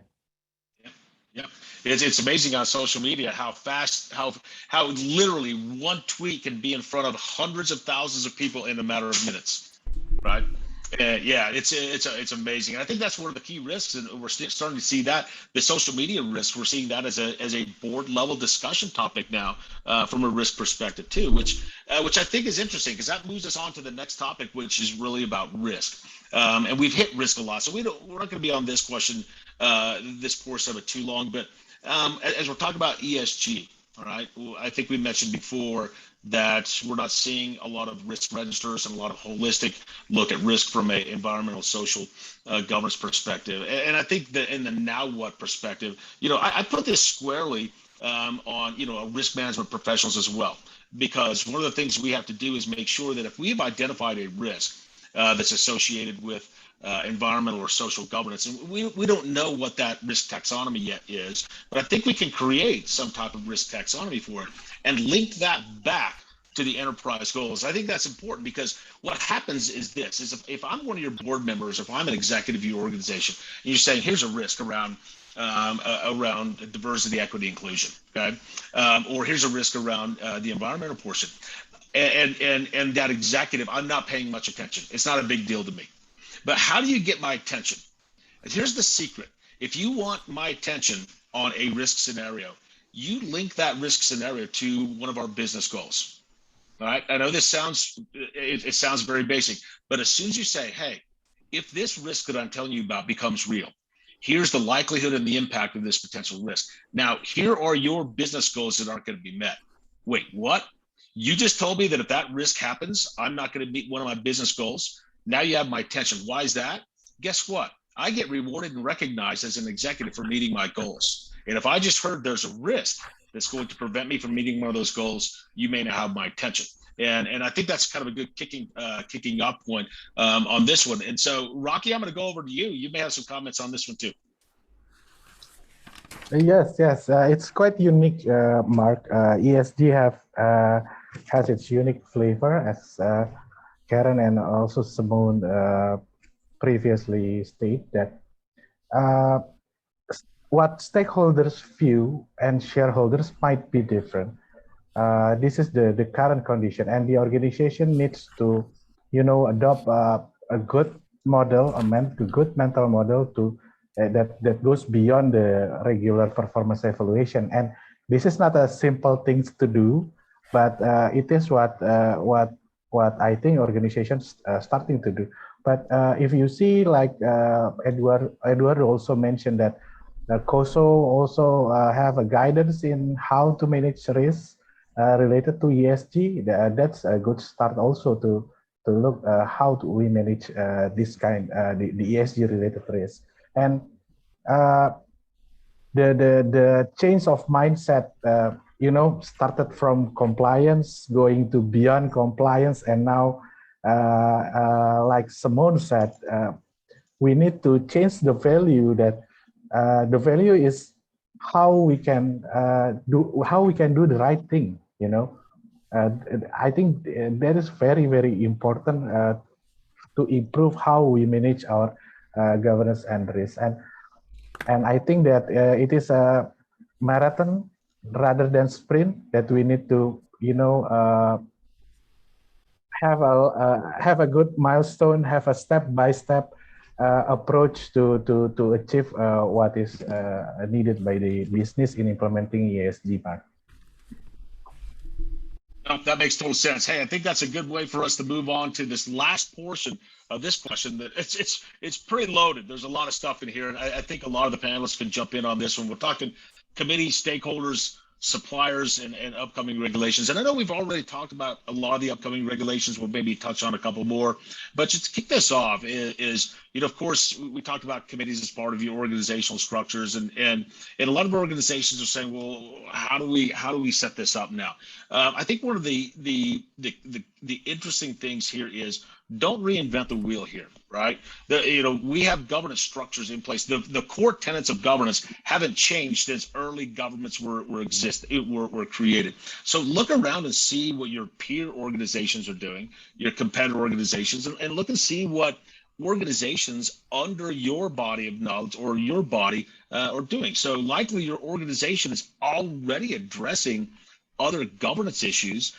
Yeah. It's amazing on social media how fast, how literally one tweet can be in front of hundreds of thousands of people in a matter of minutes, right? Yeah, it's amazing. And I think that's one of the key risks, and we're starting to see that the social media risk. We're seeing that as a board level discussion topic now, from a risk perspective too, which I think is interesting, because that moves us on to the next topic, which is really about risk. And we've hit risk a lot, so we're not going to be on this question, this portion of it too long. But as we're talking about ESG, all right, I think we mentioned before that we're not seeing a lot of risk registers and a lot of holistic look at risk from an environmental, social governance perspective. And I think that in the now what perspective, I put this squarely on, risk management professionals as well, because one of the things we have to do is make sure that if we've identified a risk that's associated with environmental or social governance, and we don't know what that risk taxonomy yet is, but I think we can create some type of risk taxonomy for it and link that back to the enterprise goals. I think that's important, because what happens is this: is if I'm one of your board members, if I'm an executive of your organization, and you're saying here's a risk around diversity, equity, inclusion, okay, or here's a risk around the environmental portion, and that executive, I'm not paying much attention. It's not a big deal to me. But how do you get my attention? And here's the secret: if you want my attention on a risk scenario, you link that risk scenario to one of our business goals. All right. I know this sounds very basic, but as soon as you say, hey, if this risk that I'm telling you about becomes real, here's the likelihood and the impact of this potential risk. Now, here are your business goals that aren't going to be met. Wait, what? You just told me that if that risk happens, I'm not going to meet one of my business goals. Now you have my attention. Why is that? Guess what? I get rewarded and recognized as an executive for meeting my goals. And if I just heard there's a risk that's going to prevent me from meeting one of those goals, you may not have my attention. And I think that's kind of a good kicking off point on this one. And so, Rocky, I'm going to go over to you. You may have some comments on this one too. Yes, it's quite unique, Mark. ESG has its unique flavor, as Karen and also Simone previously state that what stakeholders view and shareholders might be different. This is the current condition, and the organization needs to, adopt a good model, a good mental model to that goes beyond the regular performance evaluation. And this is not a simple thing to do, but it is what I think organizations starting to do. But if you see, like Edward also mentioned that COSO also have a guidance in how to manage risk, related to ESG, that's a good start also to look how do we manage this kind the ESG related risk. And the change of mindset, started from compliance, going to beyond compliance, and now, like Simone said, we need to change the value. That the value is how we can do the right thing. I think that is very, very important to improve how we manage our governance and risk. And I think that it is a marathon rather than sprint, that we need to, have a good milestone, have a step-by-step approach to achieve what is needed by the business in implementing ESG part. No, that makes total sense. Hey, I think that's a good way for us to move on to this last portion of this question. That it's pretty loaded. There's a lot of stuff in here, and I think a lot of the panelists can jump in on this one. We're talking committee, stakeholders, suppliers, and upcoming regulations. And I know we've already talked about a lot of the upcoming regulations. We'll maybe touch on a couple more. But just to kick this off is of course, we talked about committees as part of your organizational structures, and a lot of organizations are saying, well, how do we set this up now? I think one of the interesting things here is, don't reinvent the wheel here, right? We have governance structures in place. The core tenets of governance haven't changed since early governments were created. So look around and see what your peer organizations are doing, your competitor organizations, and look and see what organizations under your body of knowledge or your body are doing. So likely your organization is already addressing other governance issues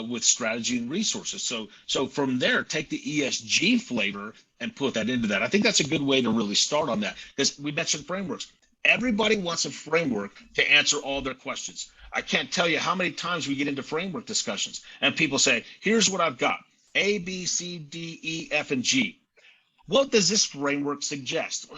with strategy and resources. So from there, take the ESG flavor and put that into that. I think that's a good way to really start on that, because we mentioned frameworks. Everybody wants a framework to answer all their questions. I can't tell you how many times we get into framework discussions and people say, here's what I've got: A, B, C, D, E, F, and G. What does this framework suggest?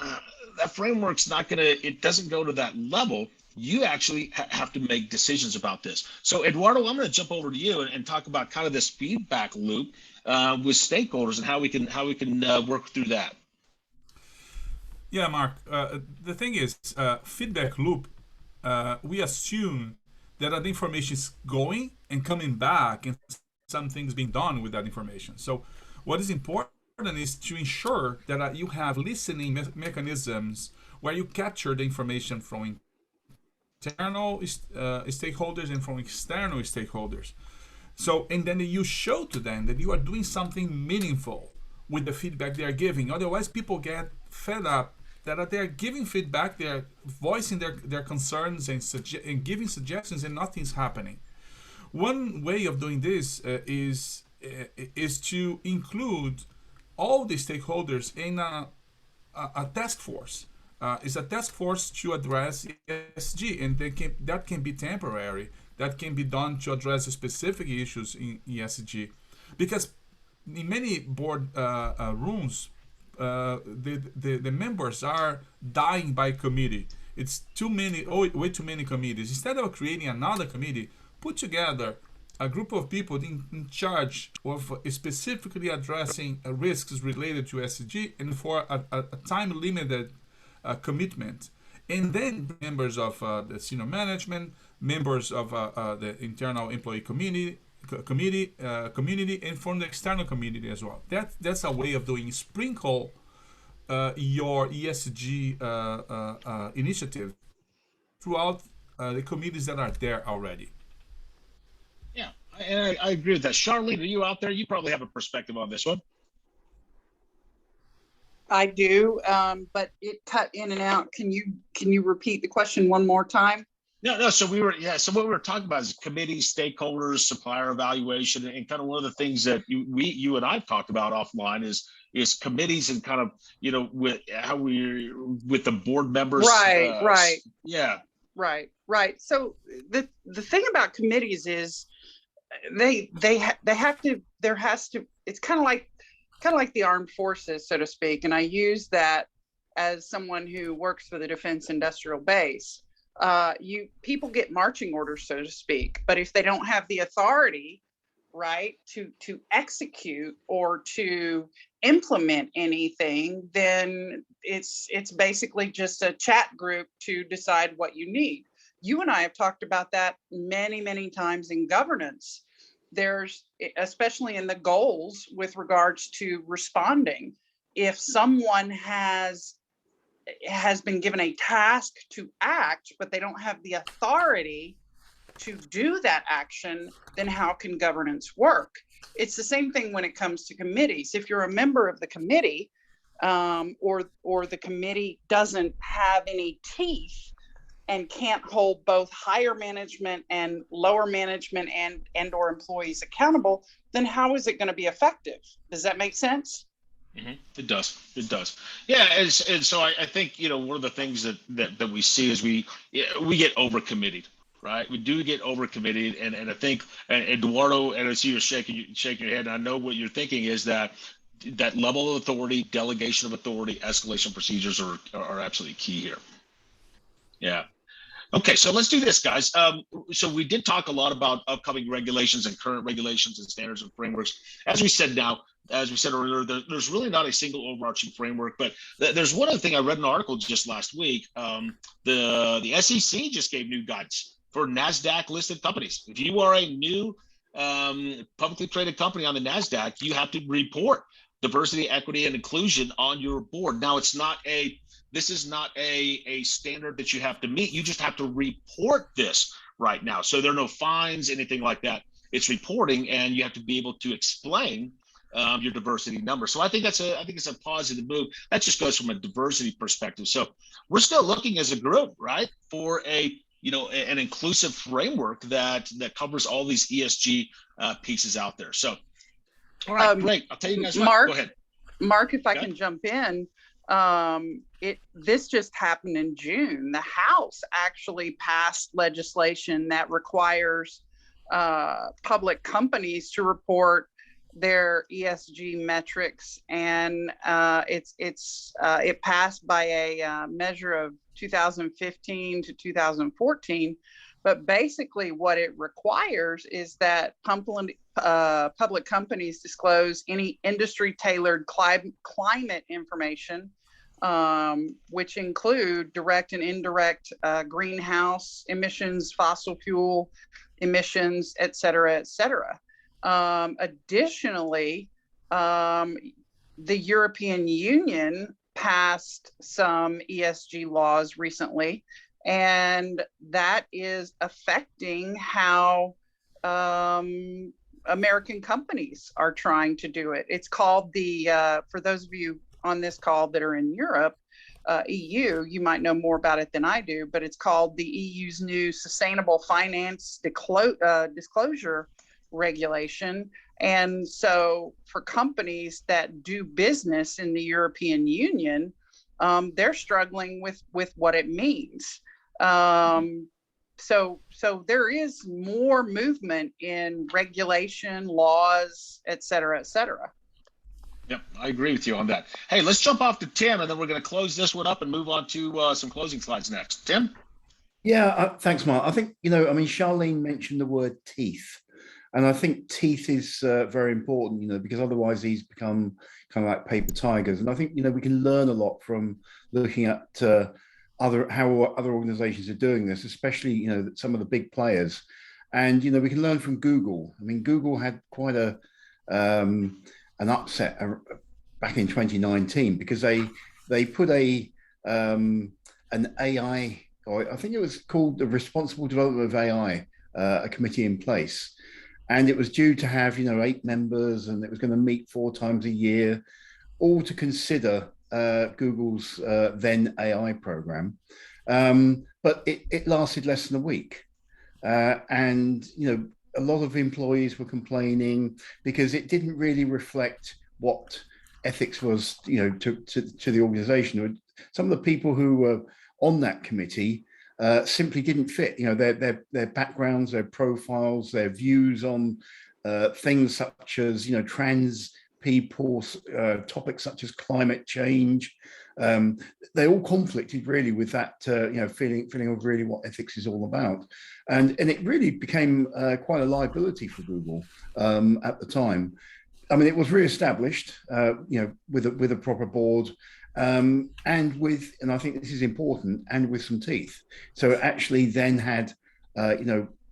That framework's not it doesn't go to that level. You actually have to make decisions about this. So Eduardo, I'm going to jump over to you and talk about kind of this feedback loop with stakeholders and how we can work through that. Yeah, Mark. The thing is, feedback loop. We assume that the information is going and coming back, and something's being done with that information. So, what is important is to ensure that you have listening mechanisms where you capture the information from internal stakeholders and from external stakeholders. So, and then you show to them that you are doing something meaningful with the feedback they are giving. Otherwise, people get fed up that they are giving feedback, they are voicing their concerns and giving suggestions, and nothing's happening. One way of doing this is to include all the stakeholders in a task force. It's a task force to address ESG, and that can be temporary. That can be done to address specific issues in ESG, because in many board rooms, the members are dying by committee. It's way too many committees. Instead of creating another committee, put together a group of people in charge of specifically addressing risks related to ESG, and for a time-limited commitment. And then members of the senior management, members of the internal employee community, and from the external community as well. That's a way of doing. Sprinkle your ESG initiative throughout the committees that are there already. Yeah, I agree with that. Charlene, are you out there? You probably have a perspective on this one. I do, but it cut in and out. Can you repeat the question one more time? No. So what we were talking about is committees, stakeholders, supplier evaluation, and kind of one of the things that you and I've talked about offline is committees, and kind of with how with the board members. Right. Yeah. Right. So the thing about committees is it's kind of like the armed forces, so to speak. And I use that as someone who works for the Defense Industrial Base. people get marching orders, so to speak, but if they don't have the authority, right, to execute or to implement anything, then it's basically just a chat group to decide what you need. You and I have talked about that many times in governance. There's, especially in the goals with regards to responding, if someone has been given a task to act, but they don't have the authority to do that action, then how can governance work? It's the same thing when it comes to committees. If you're a member of the committee, or the committee doesn't have any teeth and can't hold both higher management and lower management and or employees accountable, then how is it going to be effective? Does that make sense? Mm-hmm. It does. It does. Yeah. And so I think, one of the things that we see is we get overcommitted, right? We do get overcommitted. And I think, and Eduardo, and I see you're shaking your head, and I know what you're thinking is that level of authority, delegation of authority, escalation procedures are absolutely key here. Yeah. Okay, so let's do this, guys. So we did talk a lot about upcoming regulations and current regulations and standards and frameworks. As we said earlier, there's really not a single overarching framework, but there's one other thing. I read an article just last week. The SEC just gave new guidance for NASDAQ listed companies. If you are a new publicly traded company on the NASDAQ, you have to report diversity, equity, and inclusion on your board. Now, this is not a standard that you have to meet. You just have to report this right now. So there are no fines, anything like that. It's reporting, and you have to be able to explain your diversity number. So I think it's a positive move. That just goes from a diversity perspective. So we're still looking as a group, right, for an inclusive framework that covers all these ESG pieces out there. So, all right, great. I'll tell you guys what. Go ahead, Mark. If I can jump in. This just happened in June. The House actually passed legislation that requires public companies to report their ESG metrics, and it passed by a measure of 2015 to 2014. But basically, what it requires is that public companies disclose any industry-tailored climate information, which include direct and indirect greenhouse emissions, fossil fuel emissions, et cetera, et cetera. Additionally, the European Union passed some ESG laws recently, and that is affecting how American companies are trying to do it. It's called for those of you on this call that are in Europe, EU, you might know more about it than I do, but it's called the EU's new Sustainable Finance Disclosure Regulation. And so for companies that do business in the European Union, they're struggling with what it means. So there is more movement in regulation, laws, et cetera, et cetera. Yep, I agree with you on that. Hey, let's jump off to Tim, and then we're going to close this one up and move on to some closing slides next. Tim? Yeah, thanks, Mark. I think, Charlene mentioned the word teeth. And I think teeth is very important, because otherwise these become kind of like paper tigers. And I think, we can learn a lot from looking at how other organizations are doing this, especially, some of the big players. And, we can learn from Google. I mean, Google had quite an upset back in 2019 because they put an AI, or I think it was called the Responsible Development of AI, a committee in place. And it was due to have, 8 members, and it was going to meet 4 times a year, all to consider Google's then AI program. But it lasted less than a week. And, a lot of employees were complaining because it didn't really reflect what ethics was, to the organization. Some of the people who were on that committee simply didn't fit, their backgrounds, their profiles, their views on things such as, trans people, topics such as climate change. They all conflicted really with that, feeling of really what ethics is all about. And it really became quite a liability for Google at the time. I mean, it was reestablished, with a proper board, and I think this is important, and with some teeth. So it actually then had,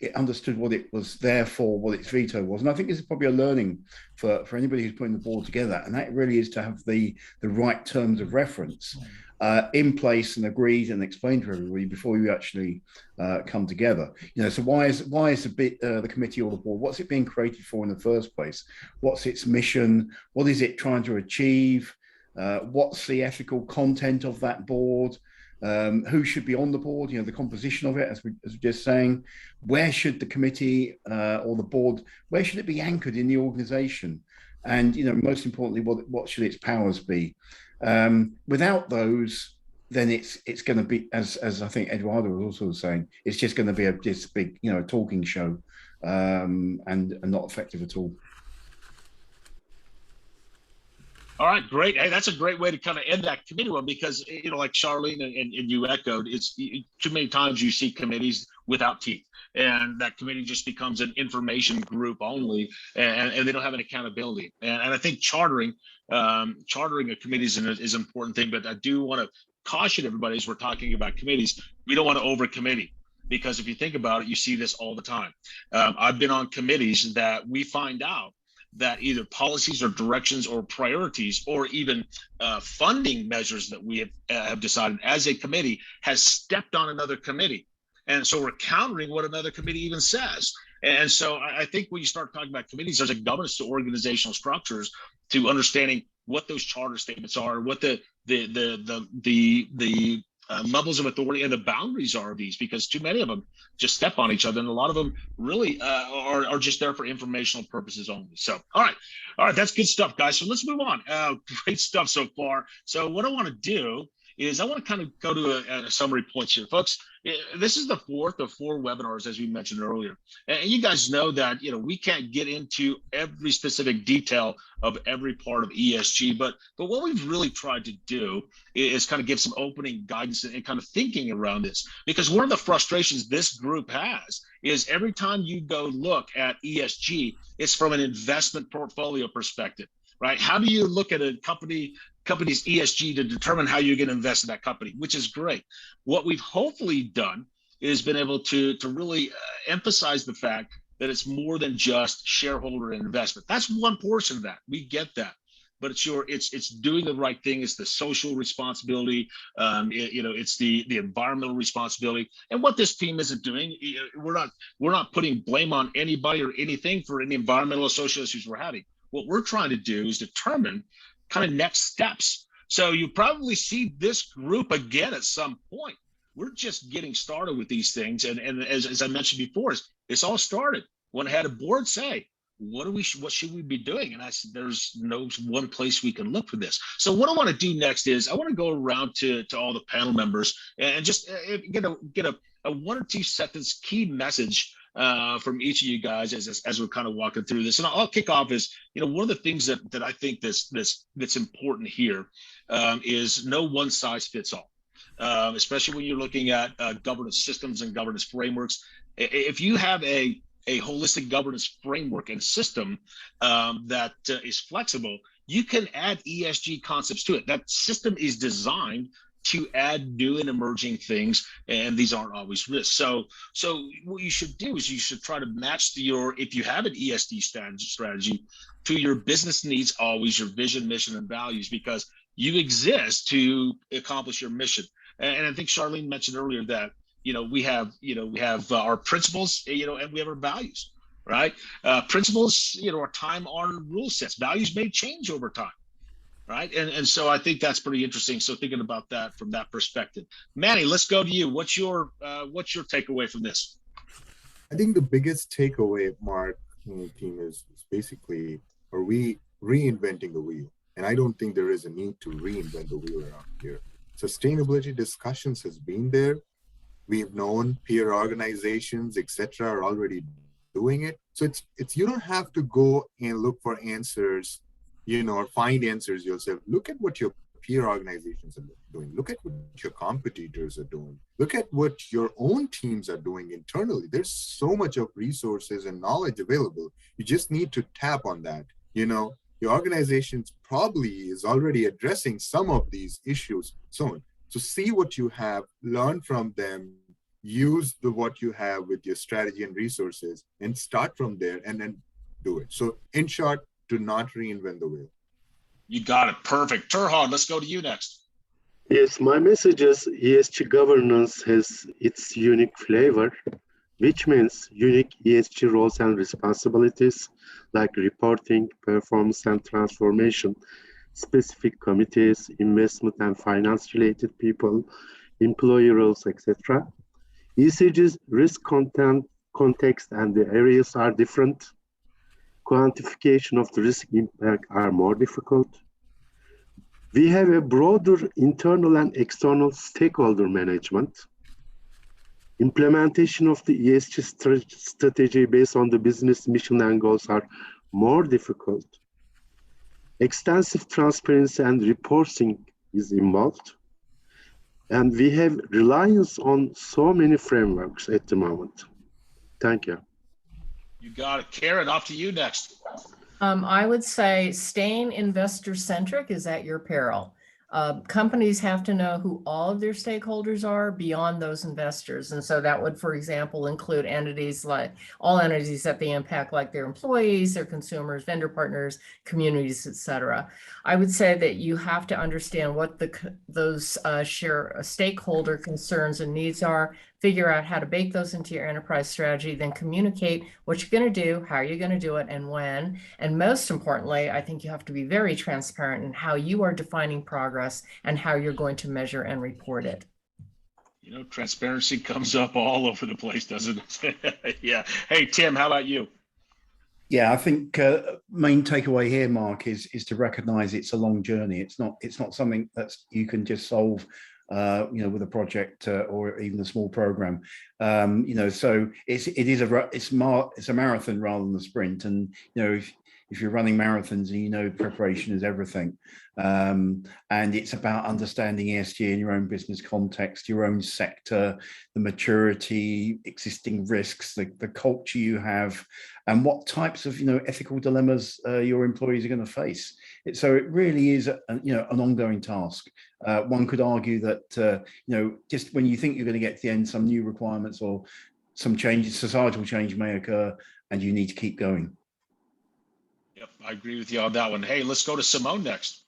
it understood what it was there for, what its veto was. And I think this is probably a learning for anybody who's putting the board together. And that really is to have the right terms of reference in place and agreed and explained to everybody before you actually come together. So why is the committee or the board, what's it being created for in the first place? What's its mission? What is it trying to achieve? What's the ethical content of that board? Who should be on the board, the composition of it, as we're just saying. Where should the committee or the board, where should it be anchored in the organization? And, most importantly, what should its powers be? Without those, then it's going to be, as I think Eduardo was also saying, it's just going to be this big, talking show, and not effective at all. All right, great. Hey, that's a great way to kind of end that committee one, because, like Charlene and you echoed, it's too many times you see committees without teeth, and that committee just becomes an information group only, and they don't have an accountability. And I think chartering a committee is an important thing, but I do want to caution everybody as we're talking about committees, we don't want to over committee, because if you think about it, you see this all the time. I've been on committees that we find out that either policies or directions or priorities or even funding measures that we have decided as a committee has stepped on another committee. And so we're countering what another committee even says. And so I think when you start talking about committees, there's a governance to organizational structures, to understanding what those charter statements are, what the levels of authority and the boundaries are of these, because too many of them just step on each other, and a lot of them really are just there for informational purposes only. So, all right, that's good stuff, guys. So let's move on. Great stuff so far. So what I want to do is I want to kind of go to a summary points here, folks. This is the fourth of 4 webinars, as we mentioned earlier. And you guys know that, we can't get into every specific detail of every part of ESG, but what we've really tried to do is kind of give some opening guidance and kind of thinking around this. Because one of the frustrations this group has is every time you go look at ESG, it's from an investment portfolio perspective, right? How do you look at a company's ESG to determine how you're going to invest in that company, which is great. What we've hopefully done is been able to really emphasize the fact that it's more than just shareholder and investment. That's one portion of that. We get that. But it's doing the right thing. It's the social responsibility. It's the environmental responsibility. And what this team isn't doing, we're not putting blame on anybody or anything for any environmental or social issues we're having. What we're trying to do is determine kind of next steps. So you probably see this group again at some point. We're just getting started with these things. And as I mentioned before, it's all started when I had a board say, what should we be doing? And I said, there's no one place we can look for this. So what I want to do next is I want to go around to all the panel members and just get a 1 or 2 sentence key message from each of you guys as we're kind of walking through this. And I'll kick off as, one of the things that I think that's important here is no one size fits all, especially when you're looking at governance systems and governance frameworks. If you have a holistic governance framework and system that is flexible, you can add ESG concepts to it. That system is designed to add new and emerging things, and these aren't always risks. So what you should do is you should try to match if you have an ESG strategy to your business needs, always your vision, mission, and values, because you exist to accomplish your mission. And I think Charlene mentioned earlier that we have our principles, and we have our values, right? Principles, are time-honored rule sets. Values may change over time. Right. And so I think that's pretty interesting. So thinking about that from that perspective. Manny, let's go to you. What's your takeaway from this? I think the biggest takeaway, Mark, and the team is basically, are we reinventing the wheel? And I don't think there is a need to reinvent the wheel around here. Sustainability discussions has been there. We've known peer organizations, etc., are already doing it. So it's you don't have to go and look for answers or find answers yourself. Look at what your peer organizations are doing. Look at what your competitors are doing. Look at what your own teams are doing internally. There's so much of resources and knowledge available. You just need to tap on that. Your organization probably is already addressing some of these issues. So see what you have, learn from them, use what you have with your strategy and resources, and start from there and then do it. So in short, do not reinvent the wheel. You got it. Perfect. Turhan, let's go to you next. Yes, my message is ESG governance has its unique flavor, which means unique ESG roles and responsibilities like reporting, performance and transformation, specific committees, investment and finance related people, employee roles, etc. ESG's risk context and the areas are different. Quantification of the risk impact are more difficult. We have a broader internal and external stakeholder management. Implementation of the ESG strategy based on the business mission and goals are more difficult. Extensive transparency and reporting is involved. And we have reliance on so many frameworks at the moment. Thank you. You got it. Karen, off to you next. I would say staying investor-centric is at your peril. Companies have to know who all of their stakeholders are beyond those investors. And so that would, for example, include entities like all entities that they impact, like their employees, their consumers, vendor partners, communities, et cetera. I would say that you have to understand what those stakeholder concerns and needs are, figure out how to bake those into your enterprise strategy, then communicate what you're going to do, how you're going to do it, and when. And most importantly, I think you have to be very transparent in how you are defining progress and how you're going to measure and report it. Transparency comes up all over the place, doesn't it? Yeah. Hey, Tim, how about you? Yeah, I think main takeaway here, Mark, is to recognize it's a long journey. It's not something that you can just solve with a project or even a small program. So it's a marathon rather than a sprint. And if you're running marathons, and preparation is everything. And it's about understanding ESG in your own business context, your own sector, the maturity, existing risks, the culture you have, and what types of ethical dilemmas your employees are going to face. So it really is an ongoing task. One could argue that just when you think you're going to get to the end, some new requirements or some changes, societal change may occur, and you need to keep going. Yep, I agree with you on that one. Hey, let's go to Simone next.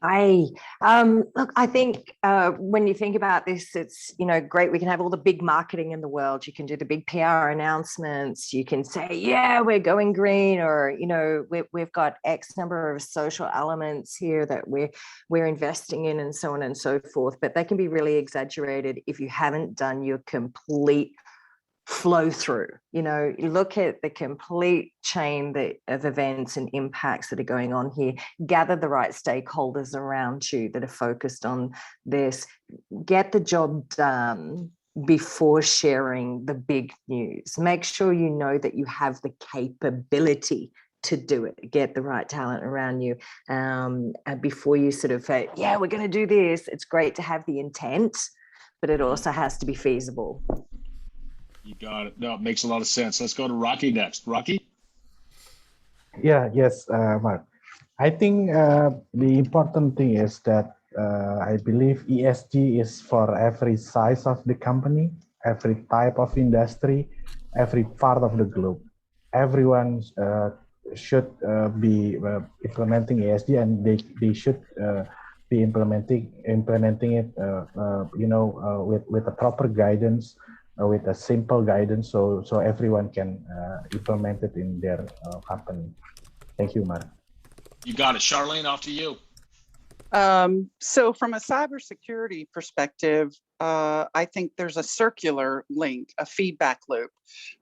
Look, I think when you think about this, it's great. We can have all the big marketing in the world. You can do the big PR announcements. You can say, yeah, we're going green, or we've got X number of social elements here that we're investing in, and so on and so forth. But they can be really exaggerated if you haven't done your complete flow through. Look at the complete chain of events and impacts that are going on here. Gather the right stakeholders around you that are focused on this. Get the job done before sharing the big news. Make sure you know that you have the capability to do it. Get the right talent around you before you sort of say, yeah, we're going to do this. It's great to have the intent, but it also has to be feasible. You got it. No, it makes a lot of sense. Let's go to Rocky next. Rocky? Yes, Mark. I think the important thing is that I believe ESG is for every size of the company, every type of industry, every part of the globe. Everyone should be implementing ESG, and they should be implementing it, with a proper guidance. With a simple guidance, so everyone can implement it in their company. Thank you, Mark. You got it. Charlene, off to you. So from a cybersecurity perspective, I think there's a circular link, a feedback loop.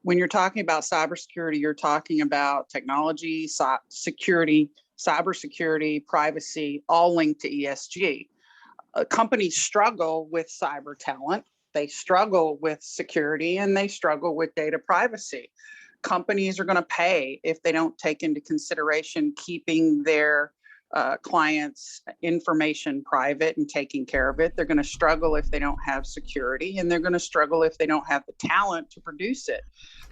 When you're talking about cybersecurity, you're talking about technology, security, cybersecurity, privacy, all linked to ESG. Companies struggle with cyber talent. They struggle with security, and they struggle with data privacy. companies are going to pay if they don't take into consideration keeping their clients' information private and taking care of it. They're going to struggle if they don't have security, and they're going to struggle if they don't have the talent to produce it.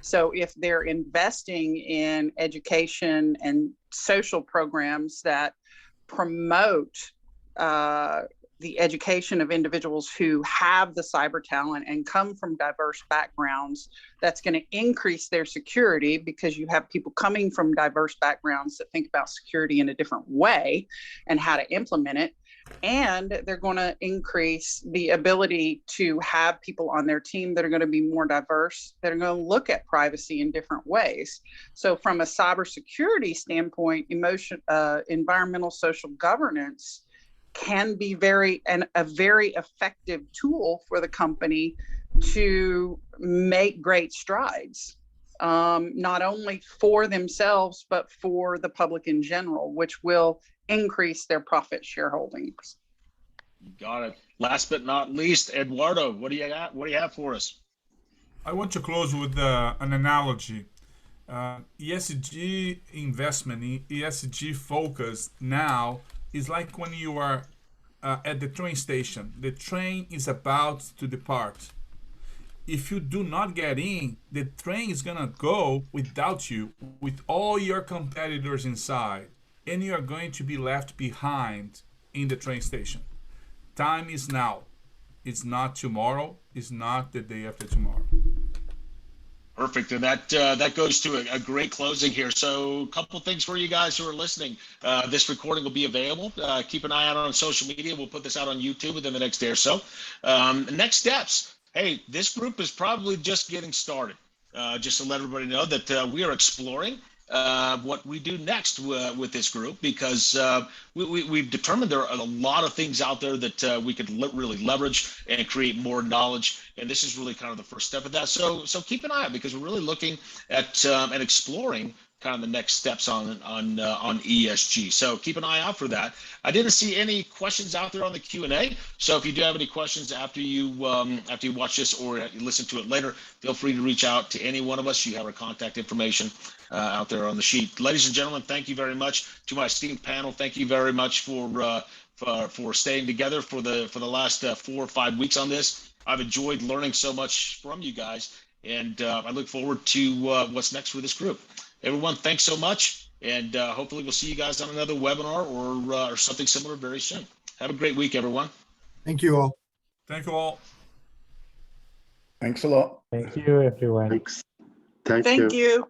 So if they're investing in education and social programs that promote the education of individuals who have the cyber talent and come from diverse backgrounds, that's going to increase their security, because you have people coming from diverse backgrounds that think about security in a different way and how to implement it. And they're going to increase the ability to have people on their team that are going to be more diverse, that are going to look at privacy in different ways. So from a cybersecurity standpoint, environmental social governance can be a very effective tool for the company to make great strides, not only for themselves, but for the public in general, which will increase their profit shareholdings. You got it. Last but not least, Eduardo, what do you got? What do you have for us? I want to close with an analogy. ESG investment, ESG focus now is like when you are at the train station. The train is about to depart. If you do not get in, the train is gonna go without you, with all your competitors inside, and you are going to be left behind in the train station. Time is now. It's not tomorrow. It's not the day after tomorrow. Perfect, and that goes to a great closing here. So a couple things for you guys who are listening. This recording will be available. Keep an eye out on social media. We'll put this out on YouTube within the next day or so. Next steps. Hey, this group is probably just getting started. Just to let everybody know that we are exploring what we do next with this group, because we've determined there are a lot of things out there that we could really leverage and create more knowledge, and this is really kind of the first step of that. So keep an eye out, because we're really looking at and exploring kind of the next steps on ESG. So keep an eye out for that. I didn't see any questions out there on the Q&A. So if you do have any questions after you watch this or you listen to it later, feel free to reach out to any one of us. You have our contact information out there on the sheet. Ladies and gentlemen, thank you very much. To my esteemed panel, thank you very much for staying together for the last 4 or 5 weeks on this. I've enjoyed learning so much from you guys, and I look forward to what's next for this group. Everyone, thanks so much, and hopefully we'll see you guys on another webinar or something similar very soon. Have a great week, everyone. Thank you all. Thank you all. Thanks a lot. Thank you, everyone. Thanks. Thank you. Thank you.